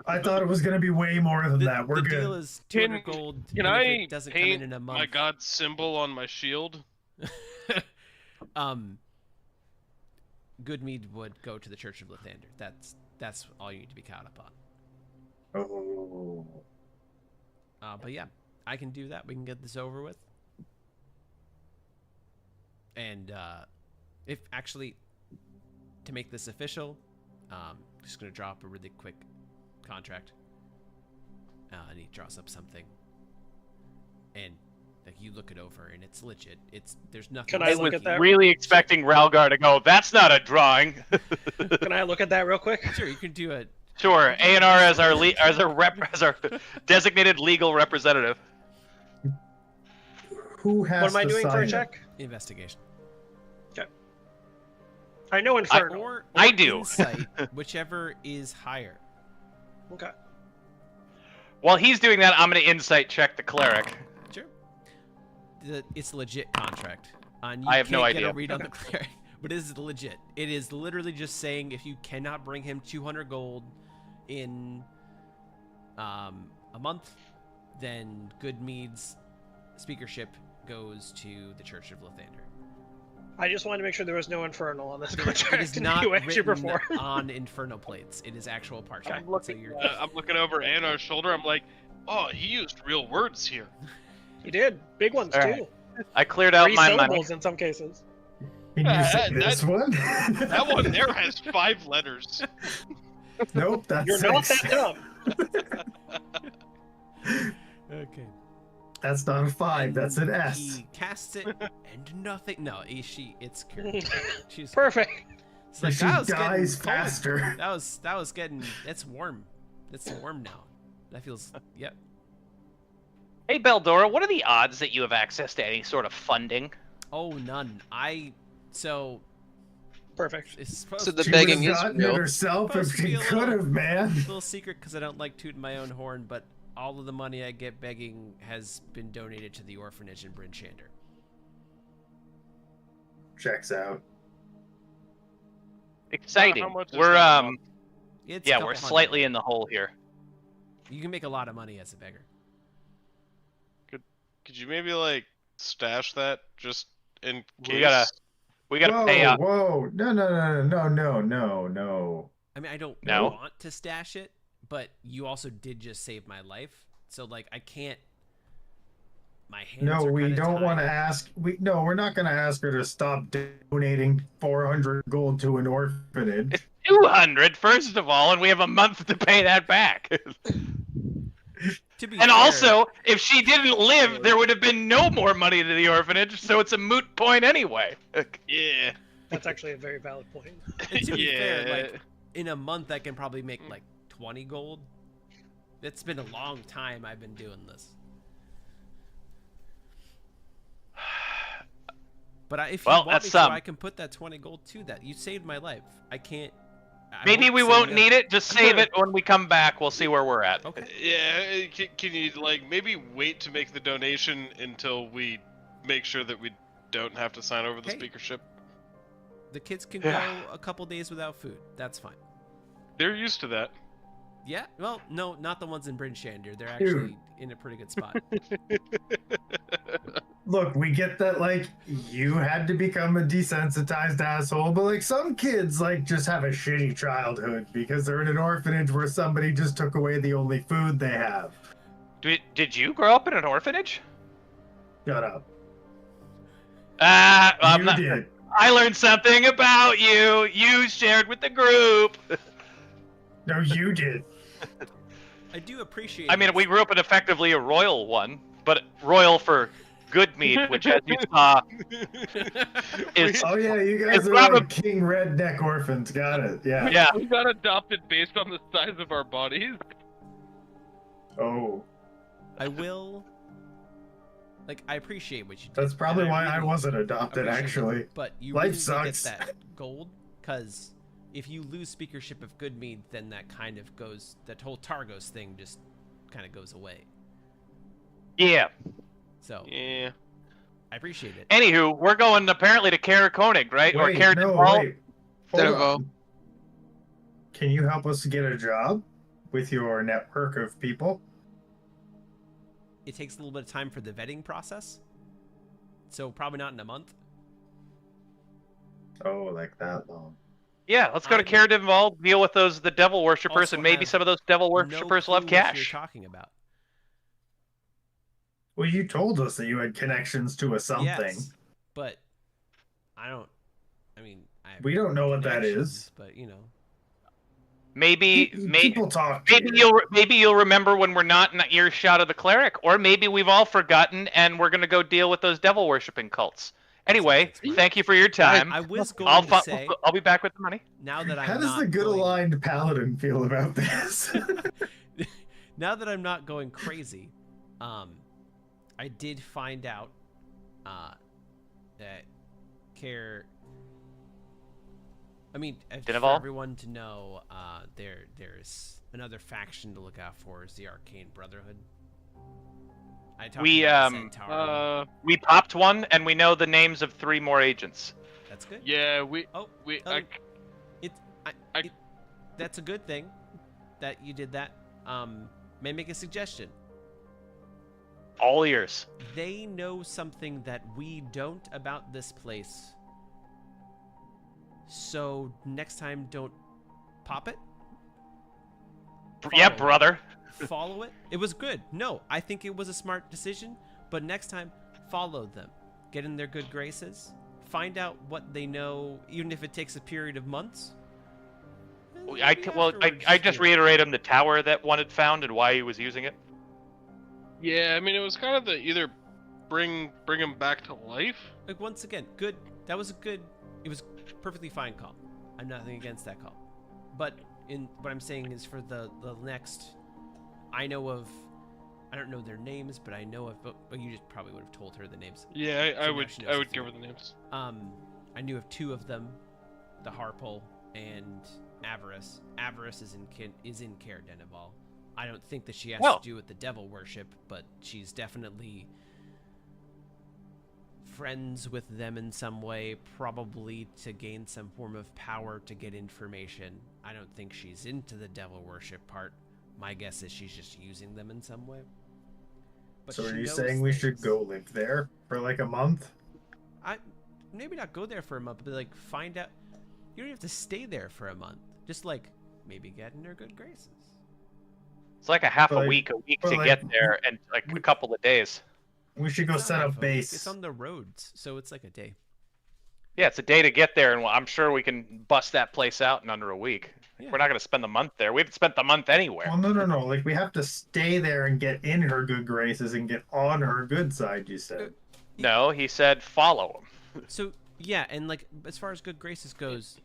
I thought it was gonna be way more than that. We're the good. deal is 200 Can- gold. Can and if I it doesn't come paint in a month? my god symbol on my shield? Goodmead would go to the Church of Lathander. That's all you need to be caught up on. Oh. But yeah, I can do that. We can get this over with. And if actually, to make this official, just gonna drop a really quick contract. And he draws up something, and like you look it over, and it's legit. There's nothing. Can I look sneaky. at that? Really expecting Ralgar to go, that's not a drawing. Can I look at that real quick? Sure, you can do it. Sure, A&R as our as our designated legal representative. Who has What am I to doing for sign a it? check? Investigation. I know infernal. Or I do. Insight, whichever is higher. Okay. While he's doing that, I'm going to insight check the cleric. Sure. It's a legit contract. And you I have no can't get idea. a read on the cleric, but it is legit. It is literally just saying if you cannot bring him 200 gold in a month, then Goodmead's speakership goes to the Church of Lathander. I just wanted to make sure there was no infernal on this It contract. is not you actually written perform. on infernal plates. It is actual parchment. I'm looking over Anna's shoulder. I'm like, oh, he used real words here. You did big ones All too. right. I cleared out 3 my syllables in some cases. Can you say this one? That one there has 5 letters. Nope, that's You're not 6. that dumb. Okay. That's not a 5. That's an S. He casts it and nothing. No, it's cured. She's Perfect. It's like, She that was dies getting cold. faster. That was getting. It's warm. It's warm now. That feels. Yep. Hey, Beldora, what are the odds that you have access to any sort of funding? Oh, none. So Perfect. it's supposed So the She begging would is have gotten real. it herself if Supposed to be she a could little- have, man. little secret because I don't like tooting my own horn, but all of the money I get begging has been donated to the orphanage in Bryn Shander. Checks out. Exciting. How much is We're that? It's a yeah, couple we're hundred. slightly in the hole here. You can make a lot of money as a beggar. Could you maybe like stash that just in case? We gotta Whoa, pay out. whoa. No. I mean, I don't No. want to stash it, but you also did just save my life, so like I can't. My hands No, are we kinda don't tied. want to ask. We're not going to ask her to stop donating 400 gold to an orphanage. It's 200 first of all, and we have a month to pay that back. To be And fair, also, if she didn't live, there would have been no more money to the orphanage, so it's a moot point anyway. Yeah. That's actually a very valid point. and to be fair, Yeah. like in a month I can probably make like 20 gold. It's been a long time I've been doing this. But if you want me to, I can put that 20 gold to that. You saved my life. I can't. Maybe we won't need it. Just save it when we come back. We'll see where we're at. Okay. Yeah, can you like maybe wait to make the donation until we make sure that we don't have to sign over the speakership? The kids can go a couple days without food. That's fine. They're used to that. Yeah. Well, no, not the ones in Bryn Shandir. They're actually in a pretty good spot. Look, we get that, like, you had to become a desensitized asshole, but, like, some kids, like, just have a shitty childhood because they're in an orphanage where somebody just took away the only food they have. Did you grow up in an orphanage? Shut up. You did. I learned something about you. You shared with the group. No, you did. I do appreciate I mean, we grew up in effectively a royal one, but royal for good meat, which, as you saw, is... Oh, yeah, you guys are like king redneck orphans. Got it, yeah. Yeah. We got adopted based on the size of our bodies. Oh. I will... Like, I appreciate what you did. That's probably why I really wasn't adopted, actually. It, but you Life really sucks. get that gold, because if you lose speakership of good mead, then that kind of goes... That whole Targos thing just kind of goes away. Yeah. So... Yeah. I appreciate it. Anywho, we're going apparently to Kara Koenig, right? Wait, or Kara no, Denval? wait. Hold on. Can you help us get a job with your network of people? It takes a little bit of time for the vetting process, so probably not in a month. Oh, like that long. Yeah, let's go to Kara Denval, deal with the devil worshippers, and maybe some of those devil worshippers will have cash. What you're talking about. Well, you told us that you had connections to a something. Yes, but I don't. I mean, we don't know what that is. But you know, maybe people talk. Maybe you'll remember when we're not in earshot of the cleric, or maybe we've all forgotten and we're gonna go deal with those devil worshipping cults. Anyway, thank you for your time. I was going to say I'll be back with the money. Now that How does the good aligned paladin feel about this? Now that I'm not going crazy, I did find out that for everyone to know, there's another faction to look out for is the Arcane Brotherhood. We popped one, and we know the names of 3 more agents. That's good. Yeah, that's a good thing that you did that. May I make a suggestion? All ears. They know something that we don't about this place. So next time, don't pop it. Yeah, brother. Follow it. It was good. No, I think it was a smart decision. But next time, follow them. Get in their good graces. Find out what they know, even if it takes a period of months. I just reiterate him the tower that one had found and why he was using it. Yeah, I mean, it was kind of the either bring him back to life. Like, once again, good. That was a good. It was perfectly fine call. I'm nothing against that call. But what I'm saying is for the next, I know of. I don't know their names, but I know of. But you just probably would have told her the names. Yeah, I would give her the names. I knew of 2 of them, the Harpole and Avarice. Avarice is in Kara Denval. I don't think that she has to do with the devil worship, but she's definitely friends with them in some way, probably to gain some form of power to get information. I don't think she's into the devil worship part. My guess is she's just using them in some way. But so are you saying we should go live there for like a month? Maybe not go there for a month, but like find out. You don't have to stay there for a month. Just like maybe get in her good graces. It's like a week to get there, and like a couple of days. We should go set up base. It's on the roads, so it's like a day. Yeah, it's a day to get there, and I'm sure we can bust that place out in under a week. Yeah. We're not going to spend the month there. We haven't spent the month anywhere. Well, no. Like, we have to stay there and get in her good graces and get on her good side, you said. No, he said follow him. So, yeah, and like, as far as good graces goes,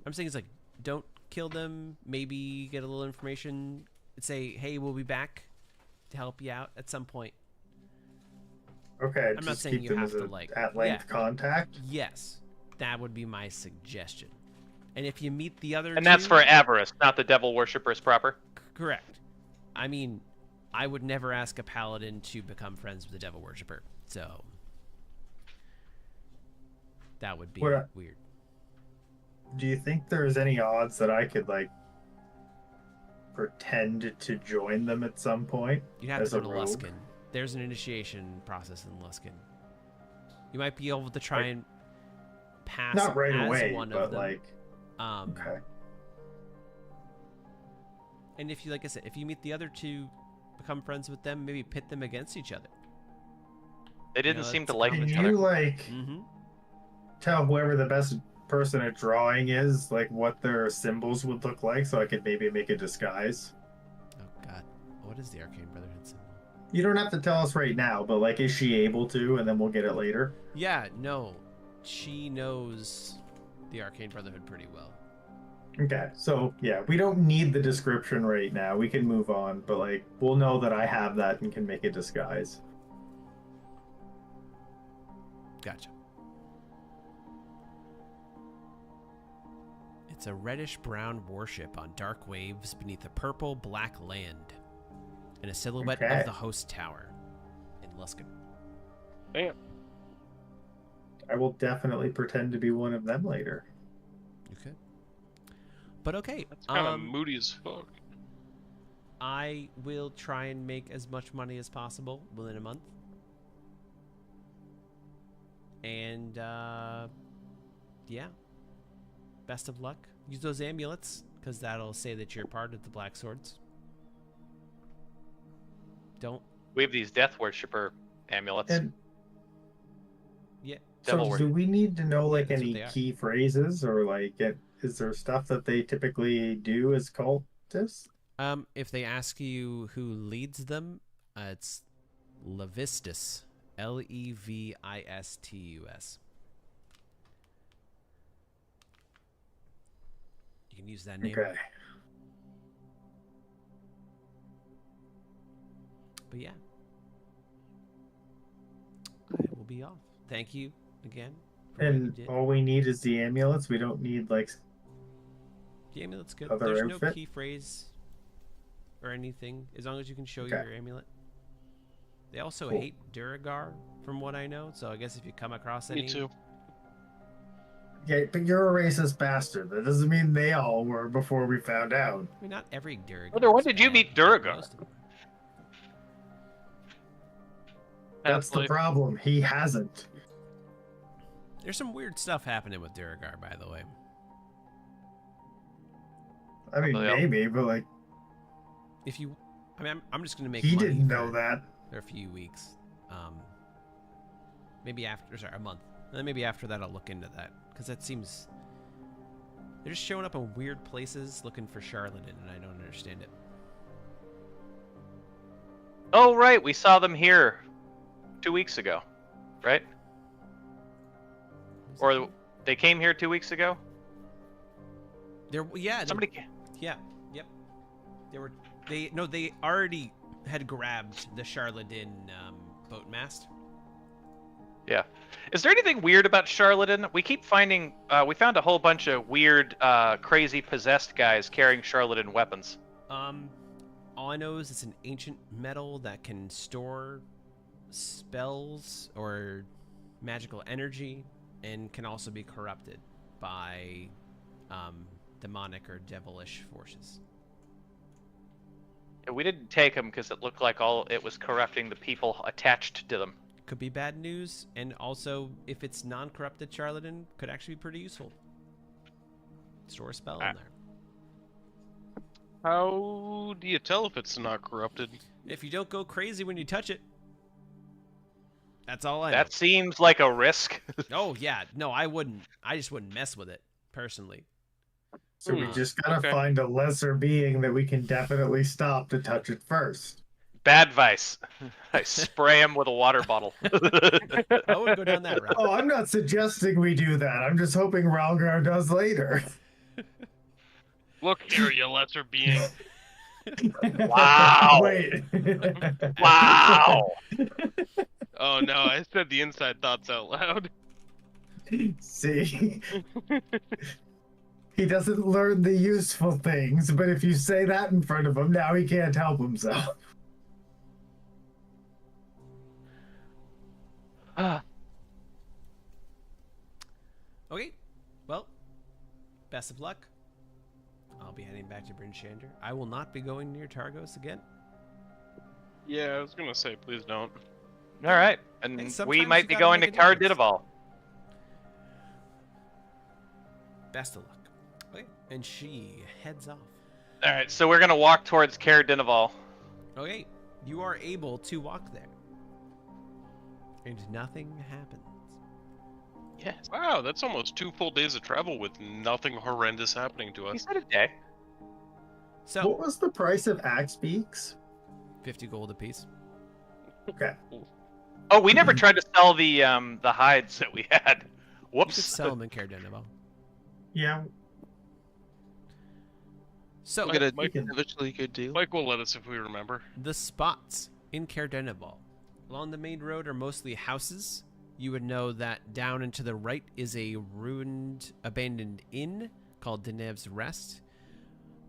I'm saying it's like, don't kill them, maybe get a little information, and say, hey, we'll be back to help you out at some point. Okay, I'm not just saying keep you them have as to, a like, at-length contact. Yes, that would be my suggestion. And if you meet the other And that's two- for avarice, not the devil worshippers proper. Correct. I mean, I would never ask a paladin to become friends with a devil worshipper, so that would be weird. Do you think there's any odds that I could, like, pretend to join them at some point? You'd have as to go a to rogue? Luskin. There's an initiation process in Luskin. You might be able to try and pass Not right as away, one but of them. like, okay. And if you, like I said, if you meet the other two, become friends with them, maybe pit them against each other. They didn't seem to that's like Can each you other. like Mm-hmm. tell whoever the best person at drawing is, like, what their symbols would look like, so I could maybe make a disguise? Oh God, what is the Arcane Brotherhood symbol? You don't have to tell us right now, but like, is she able to, and then we'll get it later? Yeah, no, she knows the Arcane Brotherhood pretty well. Okay, so yeah, we don't need the description right now. We can move on, but like, we'll know that I have that and can make a disguise. Gotcha. It's a reddish-brown warship on dark waves beneath a purple-black land, and a silhouette Okay. of the host tower in Luskin. Damn. I will definitely pretend to be one of them later. Okay. But okay, That's kind of moody as fuck. I will try and make as much money as possible within a month. And, yeah. Best of luck. Use those amulets, because that'll say that you're part of the Black Swords. Don't. We have these death worshipper amulets. And Yeah. Devil so, worship. do we need to know like that's what any they are. key phrases, or like, is there stuff that they typically do as cultists? If they ask you who leads them, it's Levistus. Levistus. You can use that name. Okay. But yeah. I will be off. Thank you again. For what you And did. all we need is the amulets. We don't need like. The amulet's good. other There's outfit? no key phrase or anything, as long as you can show Okay. your amulet. They also Cool. hate Duragar, from what I know. So I guess if you come across any, Me too. Yeah, but you're a racist bastard. That doesn't mean they all were before we found out. I mean, not every Duragar. Brother, when is did you bad, meet but Duragar? most of them are. That's the problem. He hasn't. There's some weird stuff happening with Duragar, by the way. I mean, Probably all. maybe, but like, If you, I mean, I'm just gonna make. he money didn't know for- that. For a few weeks, maybe after, sorry, a month, and then maybe after that I'll look into that, because that seems they're just showing up in weird places looking for Charlatan, and I don't understand it. Oh, right. We saw them here 2 weeks ago, right? Or they came here 2 weeks ago? There, yeah, Somebody. yeah, yep. They already had grabbed the Charlatan boat mast. Yeah. Is there anything weird about Charlatan? We keep finding. We found a whole bunch of weird, crazy possessed guys carrying Charlatan weapons. All I know is it's an ancient metal that can store spells or magical energy, and can also be corrupted by demonic or devilish forces. We didn't take them because it looked like it was corrupting the people attached to them. Could be bad news, and also if it's non-corrupted Charlatan, could actually be pretty useful. Store a spell in there. How do you tell if it's not corrupted? If you don't go crazy when you touch it. That's all I know. That seems like a risk. Oh yeah, no, I wouldn't. I just wouldn't mess with it personally. So we just gotta okay. find a lesser being that we can definitely stop to touch it first. Bad advice. I spray him with a water bottle. I would go down that route. Oh, I'm not suggesting we do that. I'm just hoping Ralgar does later. Look here, you lesser being. Wow. Wait. Wow. Oh no, I said the inside thoughts out loud. See? He doesn't learn the useful things, but if you say that in front of him, now he can't help himself. Okay, well, best of luck. I'll be heading back to Bryn Shander. I will not be going near Targos again. Yeah, I was gonna say, please don't. All right, and Hey, sometimes we you might be gotta going to make a difference. Cardidival. Best of luck. Okay, and she heads off. All right, so we're gonna walk towards Cardidival. Okay, you are able to walk there. And nothing happens. Yes. Wow, that's almost 2 full days of travel with nothing horrendous happening to He us. said a day. So, What was the price of axe beaks? 50 gold apiece. Okay. Oh, we never tried to sell the hides that we had. You could Whoops. sell them in Cardenavo. Yeah. So, We'll get a Mike- eventually good deal. Mike will let us if we remember. the spots in Cardenavo along the main road are mostly houses. You would know that down and to the right is a ruined, abandoned inn called Denev's Rest.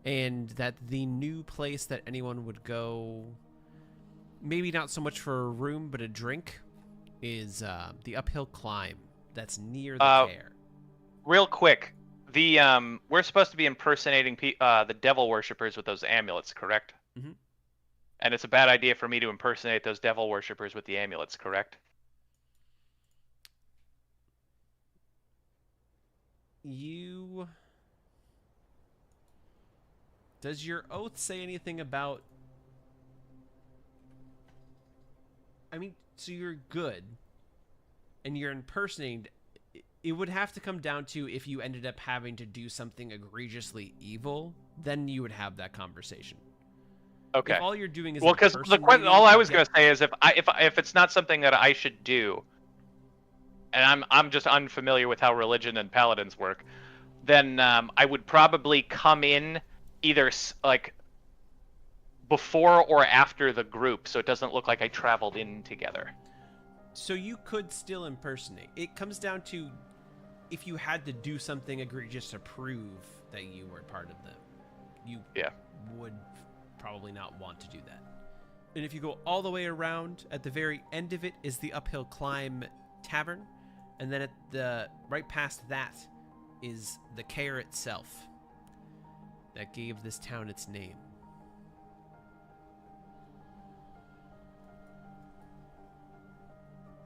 And that the new place that anyone would go, maybe not so much for a room, but a drink, is the uphill climb that's near the fair. Real quick, the we're supposed to be impersonating the devil worshippers with those amulets, correct? Mhm. And it's a bad idea for me to impersonate those devil worshippers with the amulets, correct? Does your oath say anything about... I mean, so you're good, and you're impersonating... It would have to come down to if you ended up having to do something egregiously evil, then you would have that conversation. Okay. If all you're doing is Well, because all I was going to say is if it's not something that I should do, and I'm just unfamiliar with how religion and paladins work, then I would probably come in either like before or after the group, so it doesn't look like I traveled in together. So you could still impersonate. It comes down to if you had to do something egregious to prove that you were part of them. You would probably not want to do that. And if you go all the way around, at the very end of it is the Uphill Climb Tavern, and then at the right past that is the Care itself that gave this town its name.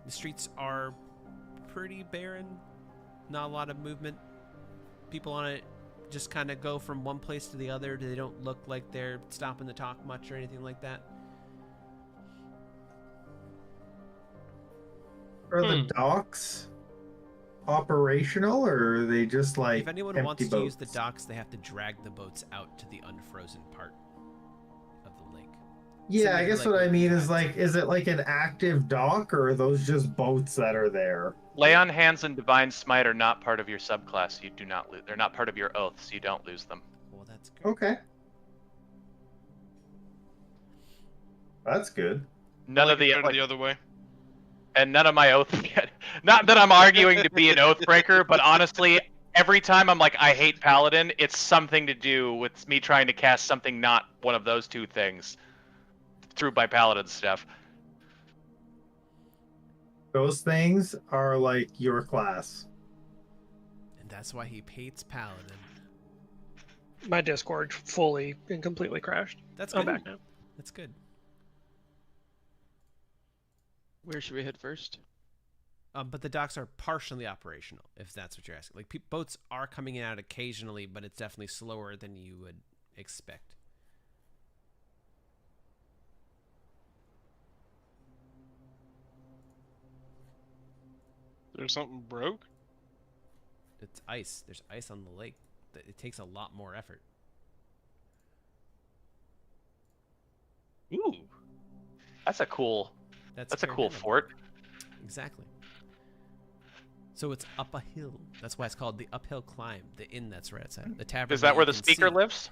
The streets are pretty barren, not a lot of movement. People on it just kind of go from one place to the other. They don't look like they're stopping to talk much or anything like that. Are the docks operational, or are they just like If anyone empty wants boats? to use the docks, they have to drag the boats out to the unfrozen part of the lake. Yeah, Similar I to, guess like, what I what mean we is had. is it like an active dock, or are those just boats that are there? Lay on hands and divine smite are not part of your subclass. You do not lose. They're not part of your oath, so you don't lose them. Well, that's good. Okay. That's good. None Like of the it better the other way. and none of my oath. Not that I'm arguing to be an oath breaker, but honestly, every time I'm like, I hate paladin, it's something to do with me trying to cast something not one of those two things through my paladin stuff. Those things are like your class. And that's why he hates Paladin. My Discord fully and completely crashed. That's I'm good. back now. That's good. Where should we head first? But the docks are partially operational, if that's what you're asking. Like, boats are coming in and out occasionally, but it's definitely slower than you would expect. There's something broke? It's ice. There's ice on the lake. It takes a lot more effort. Ooh, that's a cool. That's a cool Cardenavo. fort. Exactly. So it's up a hill. That's why it's called the Uphill Climb. The inn that's right outside. The tavern. Is that where you the can speaker see. lives?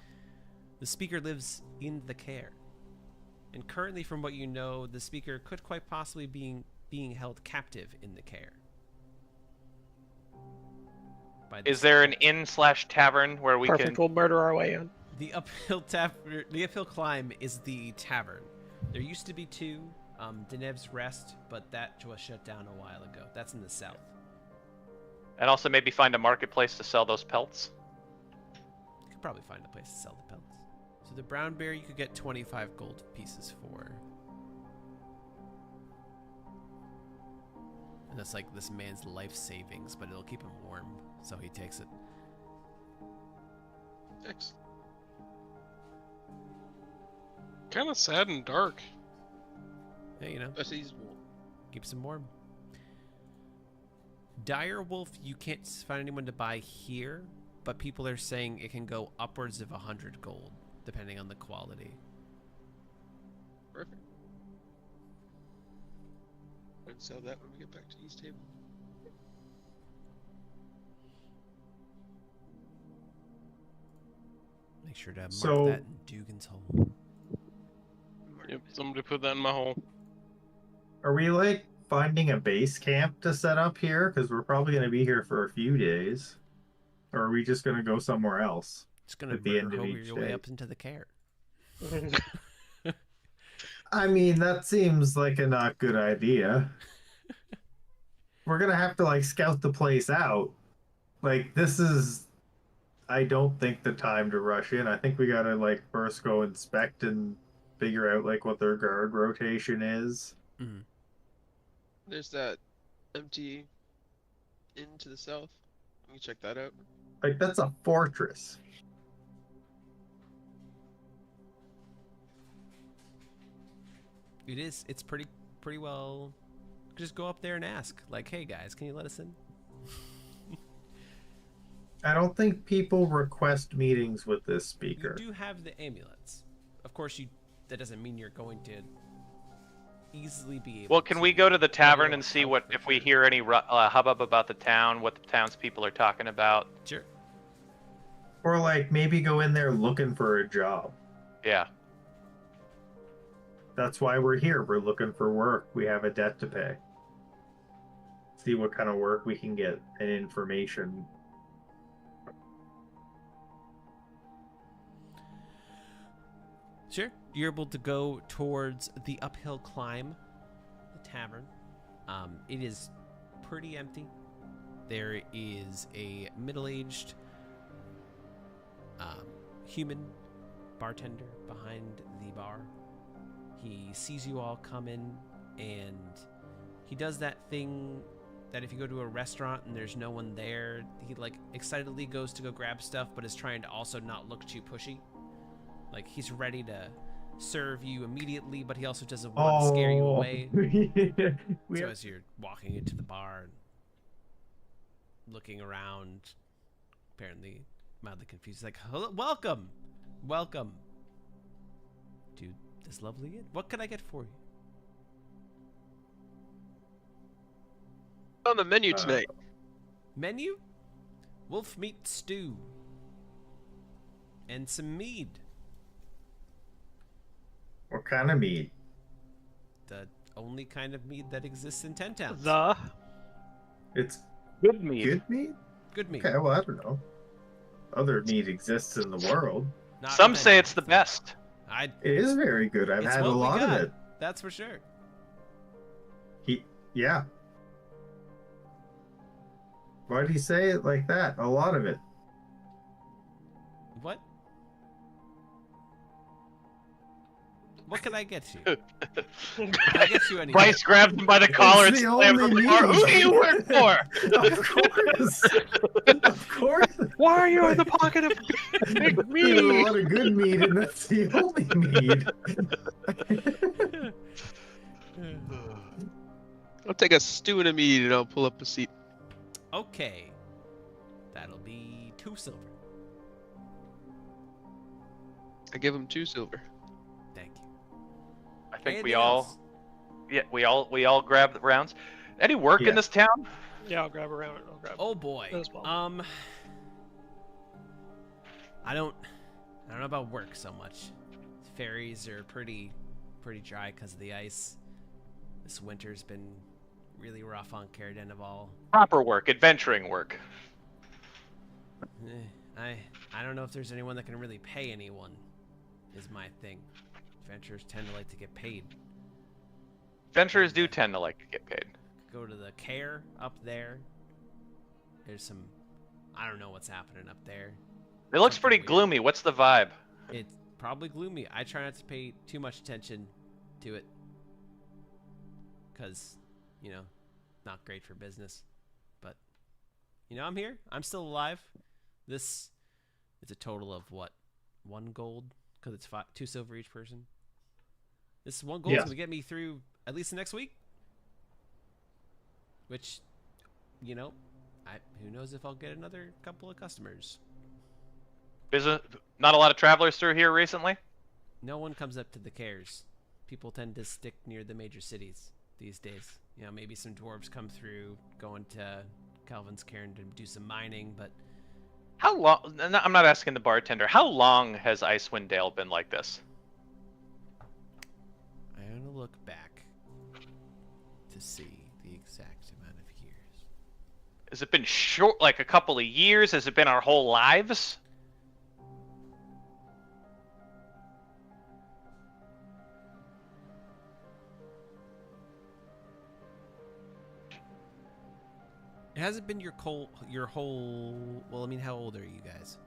The speaker lives in the care. And currently, from what you know, the speaker could quite possibly being held captive in the care. Is there an inn/tavern where we Perfect. We'll murder our way in. The uphill climb is the tavern. There used to be two, Denev's Rest, but that was shut down a while ago. That's in the south. And also maybe find a marketplace to sell those pelts. You could probably find a place to sell the pelts. So the brown bear you could get 25 gold pieces for. And that's like this man's life savings, but it'll keep him warm, so he takes it. Excellent. Kind of sad and dark. Yeah, you know. Keeps Him warm. Dire Wolf, you can't find anyone to buy here, but people are saying it can go upwards of 100 gold, depending on the quality. Perfect. I'll sell that when we get back to East Table. Make sure to mark So- that in Dugan's Hole. Yep, somebody put that in my hole. Are we like finding a base camp to set up here? Because we're probably going to be here for a few days. Or are we just going to go somewhere else? Just gonna At the end murder of over each your way day. up into the care. I mean, that seems like a not good idea. We're going to have to like scout the place out. Like, this is, I don't think, the time to rush in. I think we got to like first go inspect and figure out like what their guard rotation is. Mhm. There's that empty inn to the south. You can check that out. Like, that's a fortress. It is. It's pretty well. Just go up there and ask, like, "Hey guys, can you let us in?" I don't think people request meetings with this speaker. You do have the amulets. Of course, that doesn't mean you're going to easily be able. Well, can we go to the tavern and see help what for if we sure. hear any hubbub about the town, what the townspeople are talking about? Sure. Or like maybe go in there looking for a job. Yeah. That's why we're here. We're looking for work. We have a debt to pay. See what kind of work we can get and information. Sure. You're able to go towards the uphill climb, the tavern. It is pretty empty. There is a middle-aged human bartender behind the bar. He sees you all come in, and he does that thing that if you go to a restaurant and there's no one there, he like excitedly goes to go grab stuff, but is trying to also not look too pushy. Like, he's ready to serve you immediately, but he also doesn't want to scare you away. So as you're walking into the bar and looking around, apparently mildly confused, he's like, "Hello, welcome to this lovely inn. What can I get for you?" On the menu tonight. Menu? Wolf meat stew. And some mead. What kind of meat? The only kind of mead that exists in 10 towns. It's Good meat. good meat? Good meat. Okay, well, I don't know. Other meat exists in the world. Not Some in say 10 it's the towns. best. It is very good. I've It's had a what we lot of got. it. That's for sure. Yeah. Why do you say it like that? A lot of it. What? What can I get you? Can I get you anything? Bryce grabs him by the collar and It's the slams him only the bar. meat. Who do you work for? Of course. Of course. Why are you in the pocket of big There's a meat? lot of good meat, and that's the only meat. I'll take a stew and a mead and I'll pull up a seat. Okay. That'll be 2 silver. I give him 2 silver. Thank you. I think Anything we all, else? yeah, we all grab the rounds. Any work Yeah. in this town? Yeah, I'll grab around. I'll grab. Oh boy. As well. I don't. I don't know about work so much. Ferries are pretty dry because of the ice. This winter's been really rough on Caer-Denival. Proper work, adventuring work. I don't know if there's anyone that can really pay anyone, is my thing. Adventurers tend to like to get paid. Adventurers do tend to like to get paid. Go to the Caer up there. There's some, I don't know what's happening up there. It looks pretty gloomy. What's the vibe? It's probably gloomy. I try not to pay too much attention to it. Because, you know, not great for business. But, you know, I'm here. I'm still alive. This is a total of what? 1 gold? Because it's 2 silver each person. This 1 gold is going to get me through at least the next week. Which, you know, who knows if I'll get another couple of customers. Not a lot of travelers through here recently? No one comes up to the Caers. People tend to stick near the major cities these days. You know, maybe some dwarves come through, going to Calvin's Cairn to do some mining, but... How long... I'm not asking the bartender. How long has Icewind Dale been like this? I'm going to look back to see the exact amount of years. Has it been short, like a couple of years? Has it been our whole lives? It hasn't been your whole... Well, I mean, how old are you guys?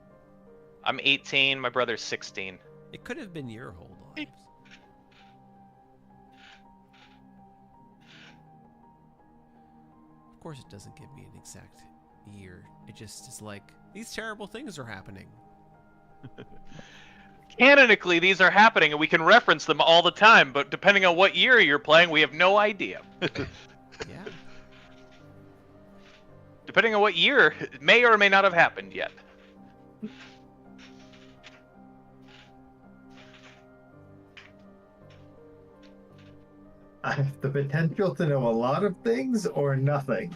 I'm 18. My brother's 16. It could have been your whole lives. Of course it doesn't give me an exact year. It just is like, these terrible things are happening. Canonically, these are happening, and we can reference them all the time, but depending on what year you're playing, we have no idea. Yeah. Depending on what year, it may or may not have happened yet. I have the potential to know a lot of things or nothing.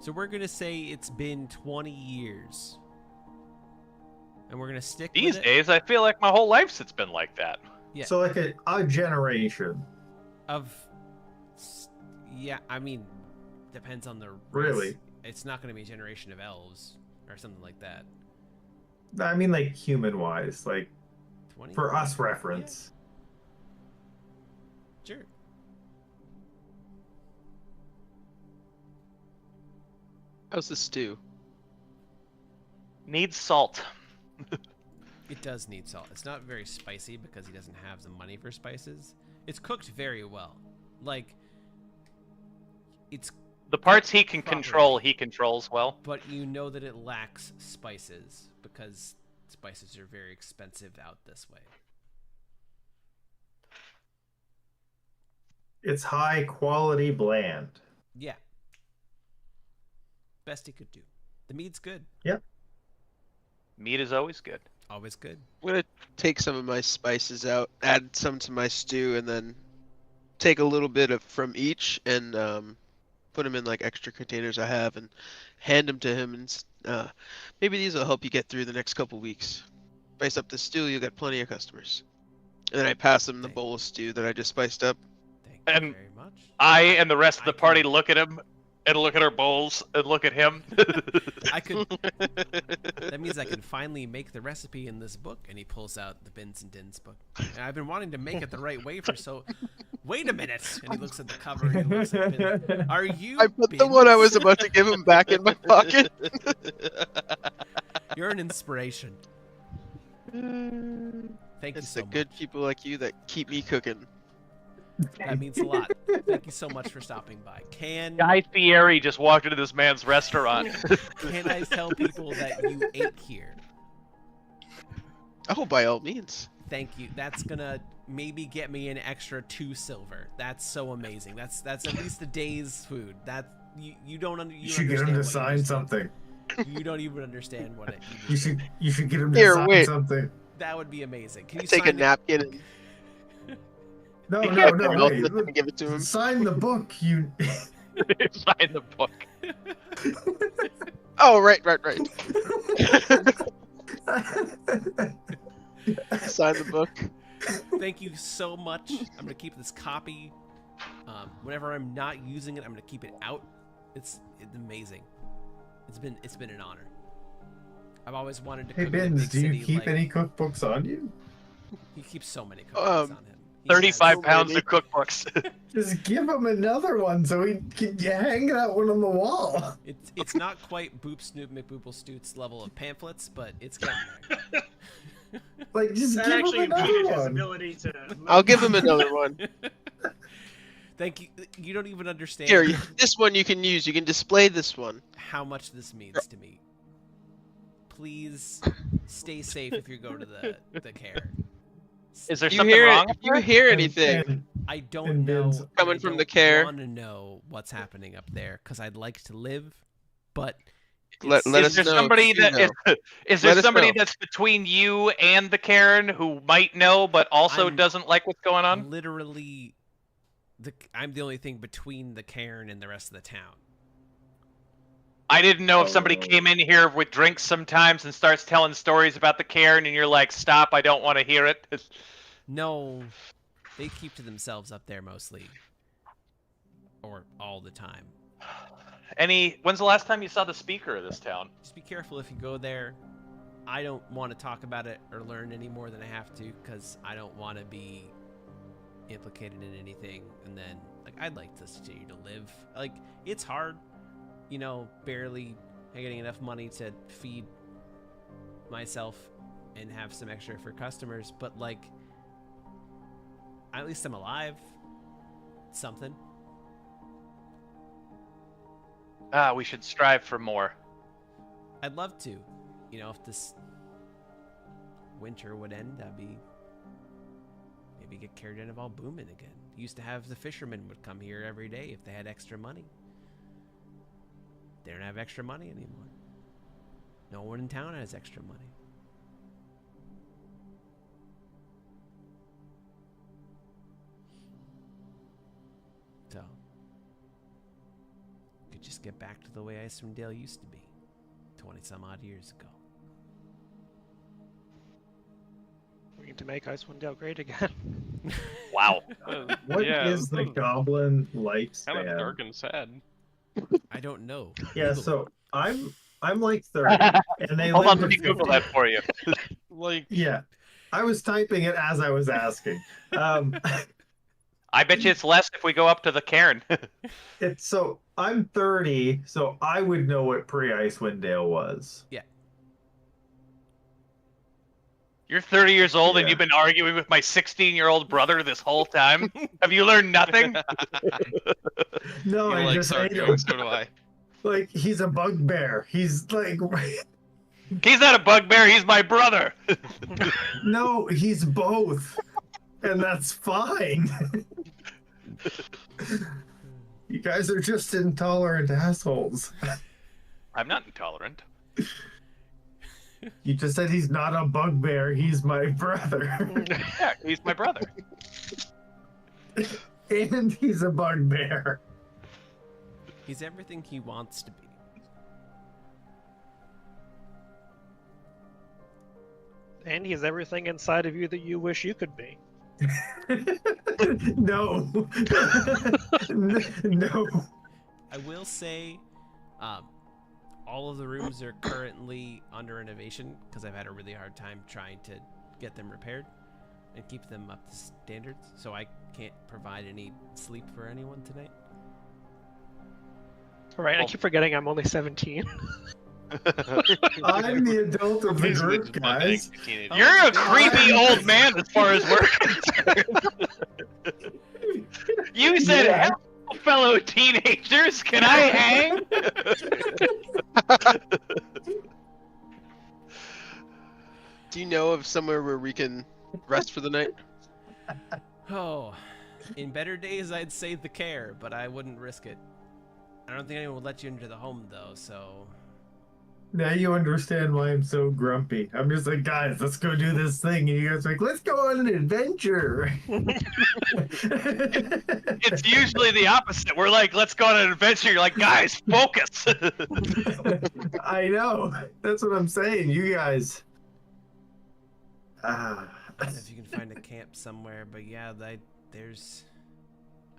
So we're going to say it's been 20 years. And we're going to stick These with it. days, I feel like my whole life it's been like that. Yeah. So like a generation. Yeah, I mean, depends on the race. Really? It's not going to be a generation of elves or something like that. I mean, like human-wise, like 20? for us reference. Yeah. Sure. How's the stew? Needs salt. It does need salt. It's not very spicy because he doesn't have the money for spices. It's cooked very well. Like, it's... The parts he can control, he controls well. But you know that it lacks spices because spices are very expensive out this way. It's high quality bland. Yeah. Best he could do. The meat's good. Yep. Meat is always good. Always good. I'm gonna take some of my spices out, add some to my stew, and then take a little bit from each and put them in like extra containers I have and hand them to him. And maybe these will help you get through the next couple weeks. Spice up the stew, you'll get plenty of customers. And then I pass them the bowl of stew that I just spiced up. Thank you very much. I and the rest of the party look at him and look at our bowls and look at him. I could. That means I can finally make the recipe in this book. And he pulls out the Bins and Dins book. And I've been wanting to make it the right way for so. Wait a minute! And he looks at the cover. And he looks at Bins. Are you? I put Bins? the one I was about to give him back in my pocket. You're an inspiration. Thank you It's so the much. good people like you that keep me cooking. That means a lot. Thank you so much for stopping by. Guy Fieri just walked into this man's restaurant. Can I tell people that you ate here? Oh, by all means. Thank you. That's gonna maybe get me an extra 2 silver. That's so amazing. That's at least a day's food. That you don't You should get him to sign something. You don't even understand what it. You should get him to sign something. That would be amazing. Can you Take a sign napkin and No, wait. wait. Give it to him. Sign the book, you. Sign the book. Oh, right. Sign the book. Thank you so much. I'm gonna keep this copy. Whenever I'm not using it, I'm gonna keep it out. It's amazing. It's been an honor. I've always wanted to. Hey cook in a Benz, big do you city keep like... any cookbooks on you? He keeps so many cookbooks on him. He 35 has- pounds of cookbooks. Just give him another one so he can hang that one on the wall. It's not quite Boop Snoop McBoople Stoots level of pamphlets, but it's getting there. Like, just That give him actually another impeded his one. ability to. I'll give him another one. Thank you. You don't even understand Here, this one you can use. You can display this one. how much this means to me. Please stay safe if you go to the care. Is there You something hear wrong? it? You hear anything? And I don't And know. Ben's coming from the care. I want to know what's happening up there because I'd like to live, but Let Is us there know. somebody if you know. is there Let us somebody know. that's between you and the Karen who might know but also I'm- doesn't like what's going on? literally, I'm the only thing between the cairn and the rest of the town. I didn't know if somebody came in here with drinks sometimes and starts telling stories about the Karen and you're like, stop, I don't want to hear it. No, they keep to themselves up there mostly, or all the time. When's the last time you saw the speaker of this town? Just be careful if you go there. I don't want to talk about it or learn any more than I have to because I don't want to be implicated in anything. And then, like, I'd like to see you to live. Like, it's hard, you know, barely getting enough money to feed myself and have some extra for customers. But, like, at least I'm alive. Something. We should strive for more. I'd love to. You know, if this winter would end, that'd be... Maybe get Caradenival booming again. Used to have the fishermen would come here every day if they had extra money. They don't have extra money anymore. No one in town has extra money. So, could just get back to the way Icewind Dale used to be 20 some odd years ago. We need to make Icewind Dale great again. Wow. what is the goblin Kind of lifespan? dark and sad. I don't know. Yeah, Google so I'm like 30, and they Hold live on, to let me Google 50. that for you. Like, Yeah, I was typing it as I was asking. I bet you it's less if we go up to the Cairn. It's so I'm 30, so I would know what pre-Icewind Dale was. You're 30 years old and Yeah. you've been arguing with my 16-year-old brother this whole time? Have you learned nothing? No, You I like just hate him. Sargon, so do I. Like, he's a bugbear. He's like, He's not a bugbear, he's my brother. no, he's both, and that's fine. You guys are just intolerant assholes. I'm not intolerant. You just said he's not a bugbear. He's my brother, Yeah, he's my brother. and he's a bugbear. He's everything he wants to be. And he's everything inside of you that you wish you could be. No. No. I will say, all of the rooms are currently under renovation because I've had a really hard time trying to get them repaired and keep them up to standards. So I can't provide any sleep for anyone tonight. All right, I Well- keep forgetting I'm only 17. I'm the adult of the Amazing group, it's Monday, guys. teenager. You're a creepy old man as far as we're concerned. You said, Yeah. hello, fellow teenagers, can I hang? Do you know of somewhere where we can rest for the night? Oh, in better days I'd say the care, but I wouldn't risk it. I don't think anyone would let you into the home though, so... Now you understand why I'm so grumpy. I'm just like, guys, let's go do this thing. And you guys are like, let's go on an adventure. It's usually the opposite. We're like, let's go on an adventure. You're like, guys, focus. I know. That's what I'm saying. You guys, I don't know if you can find a camp somewhere, but yeah, there's.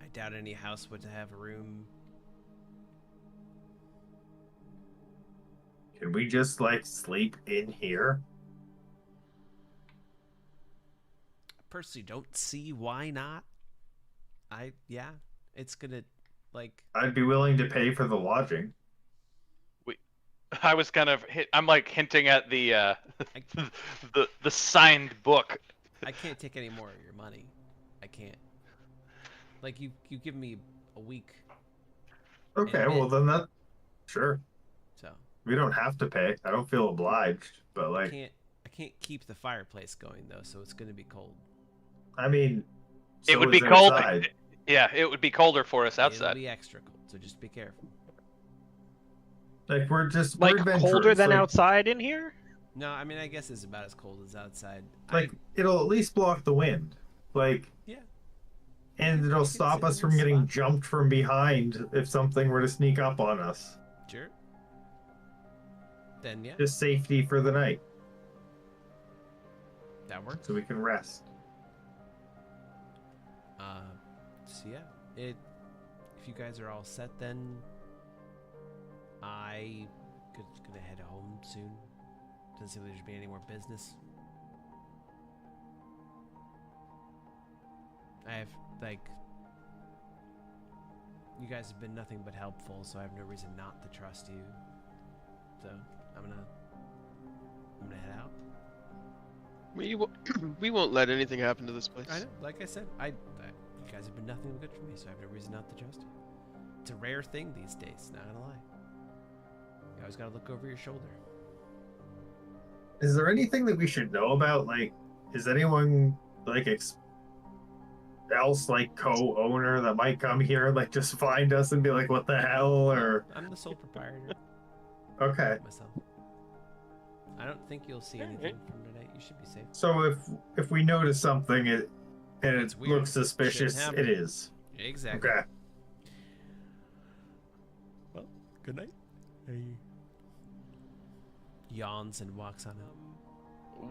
I doubt any house would have a room. Can we just like sleep in here? I personally don't see why not. It's gonna like. I'd be willing to pay for the lodging. I was kind of I'm like hinting at the the signed book. I can't take any more of your money. I can't. Like you give me a week. Okay, well then sure. So we don't have to pay. I don't feel obliged, but like I can't keep the fireplace going though, so it's gonna be cold. I mean, it would be cold. Yeah, it would be colder for us outside. It'll be extra cold, so just be careful. Like we're colder than outside in here. No, I mean I guess it's about as cold as outside. Like it'll at least block the wind. Like yeah. And it'll stop us from getting jumped from behind if something were to sneak up on us. Sure. Then yeah. Just safety for the night. That works. So we can rest. So yeah, if you guys are all set, then I gonna head home soon. Doesn't seem like there should be any more business. I have you guys have been nothing but helpful, so I have no reason not to trust you. So I'm gonna head out. We won't let anything happen to this place. I know, like I said, you guys have been nothing but good for me, so I have no reason not to trust you. It's a rare thing these days, not gonna lie. You always gotta look over your shoulder. Is there anything that we should know about? Like, is anyone like else like co-owner that might come here, like just find us and be like, "What the hell?" Or I'm the sole proprietor. Okay. Myself. I don't think you'll see anything from tonight. You should be safe. So if we notice something and it looks suspicious, it is. Exactly. Okay. Well, good night. He yawns and walks on out.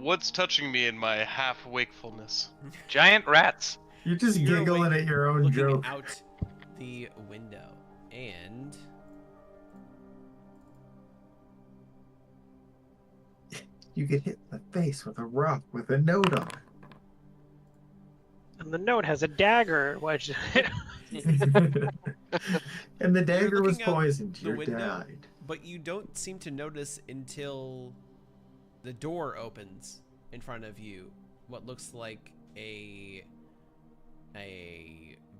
What's touching me in my half wakefulness? Giant rats. You're just giggling at your own joke. Out the window, and you get hit in the face with a rock with a note on it. And the note has a dagger. And the dagger was poisoned. You died. But you don't seem to notice until the door opens in front of you. What looks like a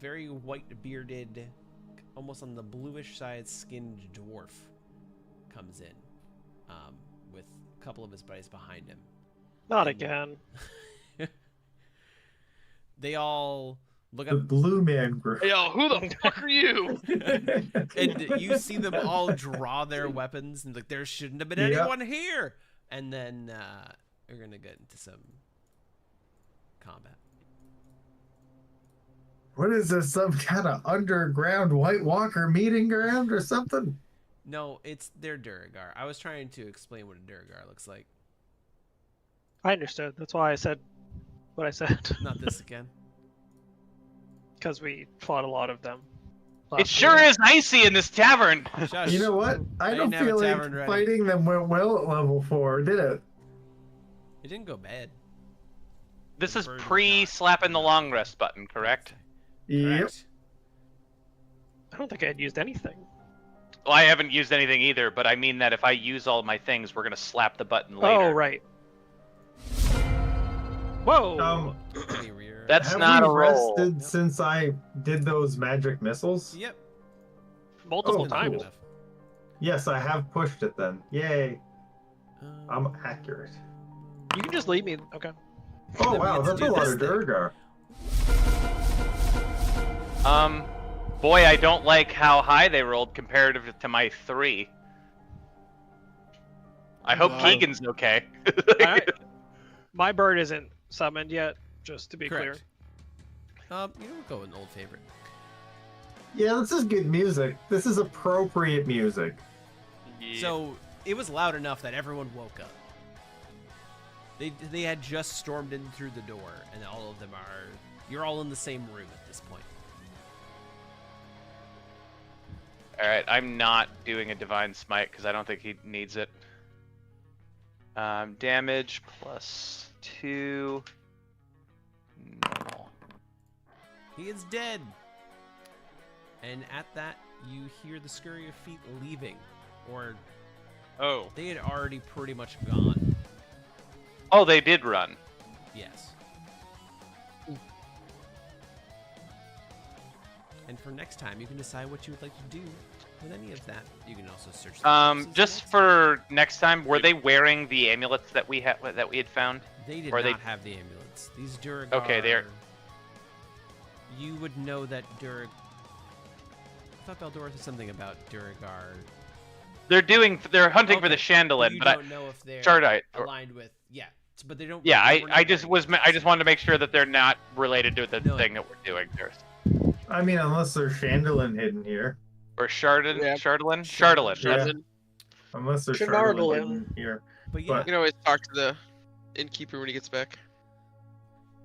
very white-bearded, almost on the bluish side skinned dwarf comes in, with a couple of his buddies behind him. Not again. They all look the up. Blue Man Group. Yo, who the fuck are you? And you see them all draw their weapons and like there shouldn't have been anyone here. And then we're gonna get into some combat. What is this? Some kind of underground White Walker meeting ground or something? No, it's their Duragar. I was trying to explain what a Duragar looks like. I understood. That's why I said what I said. Not this again. Because we fought a lot of them. It sure is icy in this tavern. Shush. You know what? I don't feel like fighting them went well at level 4, did it? It didn't go bad. This is pre-slapping the long rest button, correct? Yep. I don't think I had used anything. Well, I haven't used anything either, but I mean that if I use all my things, we're gonna slap the button later. Oh, right. Whoa! That's not a roll. Have we rested since I did those magic missiles? Yep. Multiple times. Cool. Yes, I have pushed it then. Yay. I'm accurate. You can just leave me. Okay. Oh, wow, that's a lot of Durgar. Boy, I don't like how high they rolled comparative to my 3. I hope Keegan's okay. My bird isn't summoned yet, just to be clear. We'll go with an old favorite. Yeah, this is good music. This is appropriate music. Yeah. So, it was loud enough that everyone woke up. They had just stormed in through the door, and all of them are. You're all in the same room at this point. All right, I'm not doing a divine smite because I don't think he needs it. Damage +2. Normal. He is dead. And at that, you hear the scurry of feet leaving, or they had already pretty much gone. Oh, they did run. Yes. And for next time, you can decide what you would like to do with any of that. You can also search. Just for next time, were they wearing the amulets that we had found? They did not have the amulets. These Duragar. Okay, they're. You would know that Durag. I thought Beldor said something about Duragar. They're hunting for the Chandelier, but I don't know if they're Shardite, aligned with. Yeah, but they don't. Yeah, I just wanted to make sure that they're not related to the thing that we're doing here. I mean, unless there's Chandelier hidden here. Or Sharded, Yeah. Shardlin? Yeah. Unless there's Chandelier hidden here. But yeah. You can always talk to the innkeeper when he gets back.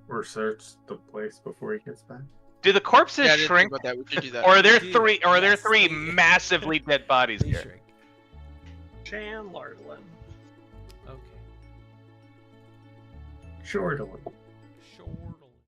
Or search the place before he gets back. Do the corpses Yeah, I didn't shrink? think about that. We should do that. Or are there three? Or are there three massively dead bodies They here? shrink. Chandlerlin. Okay. Shortly.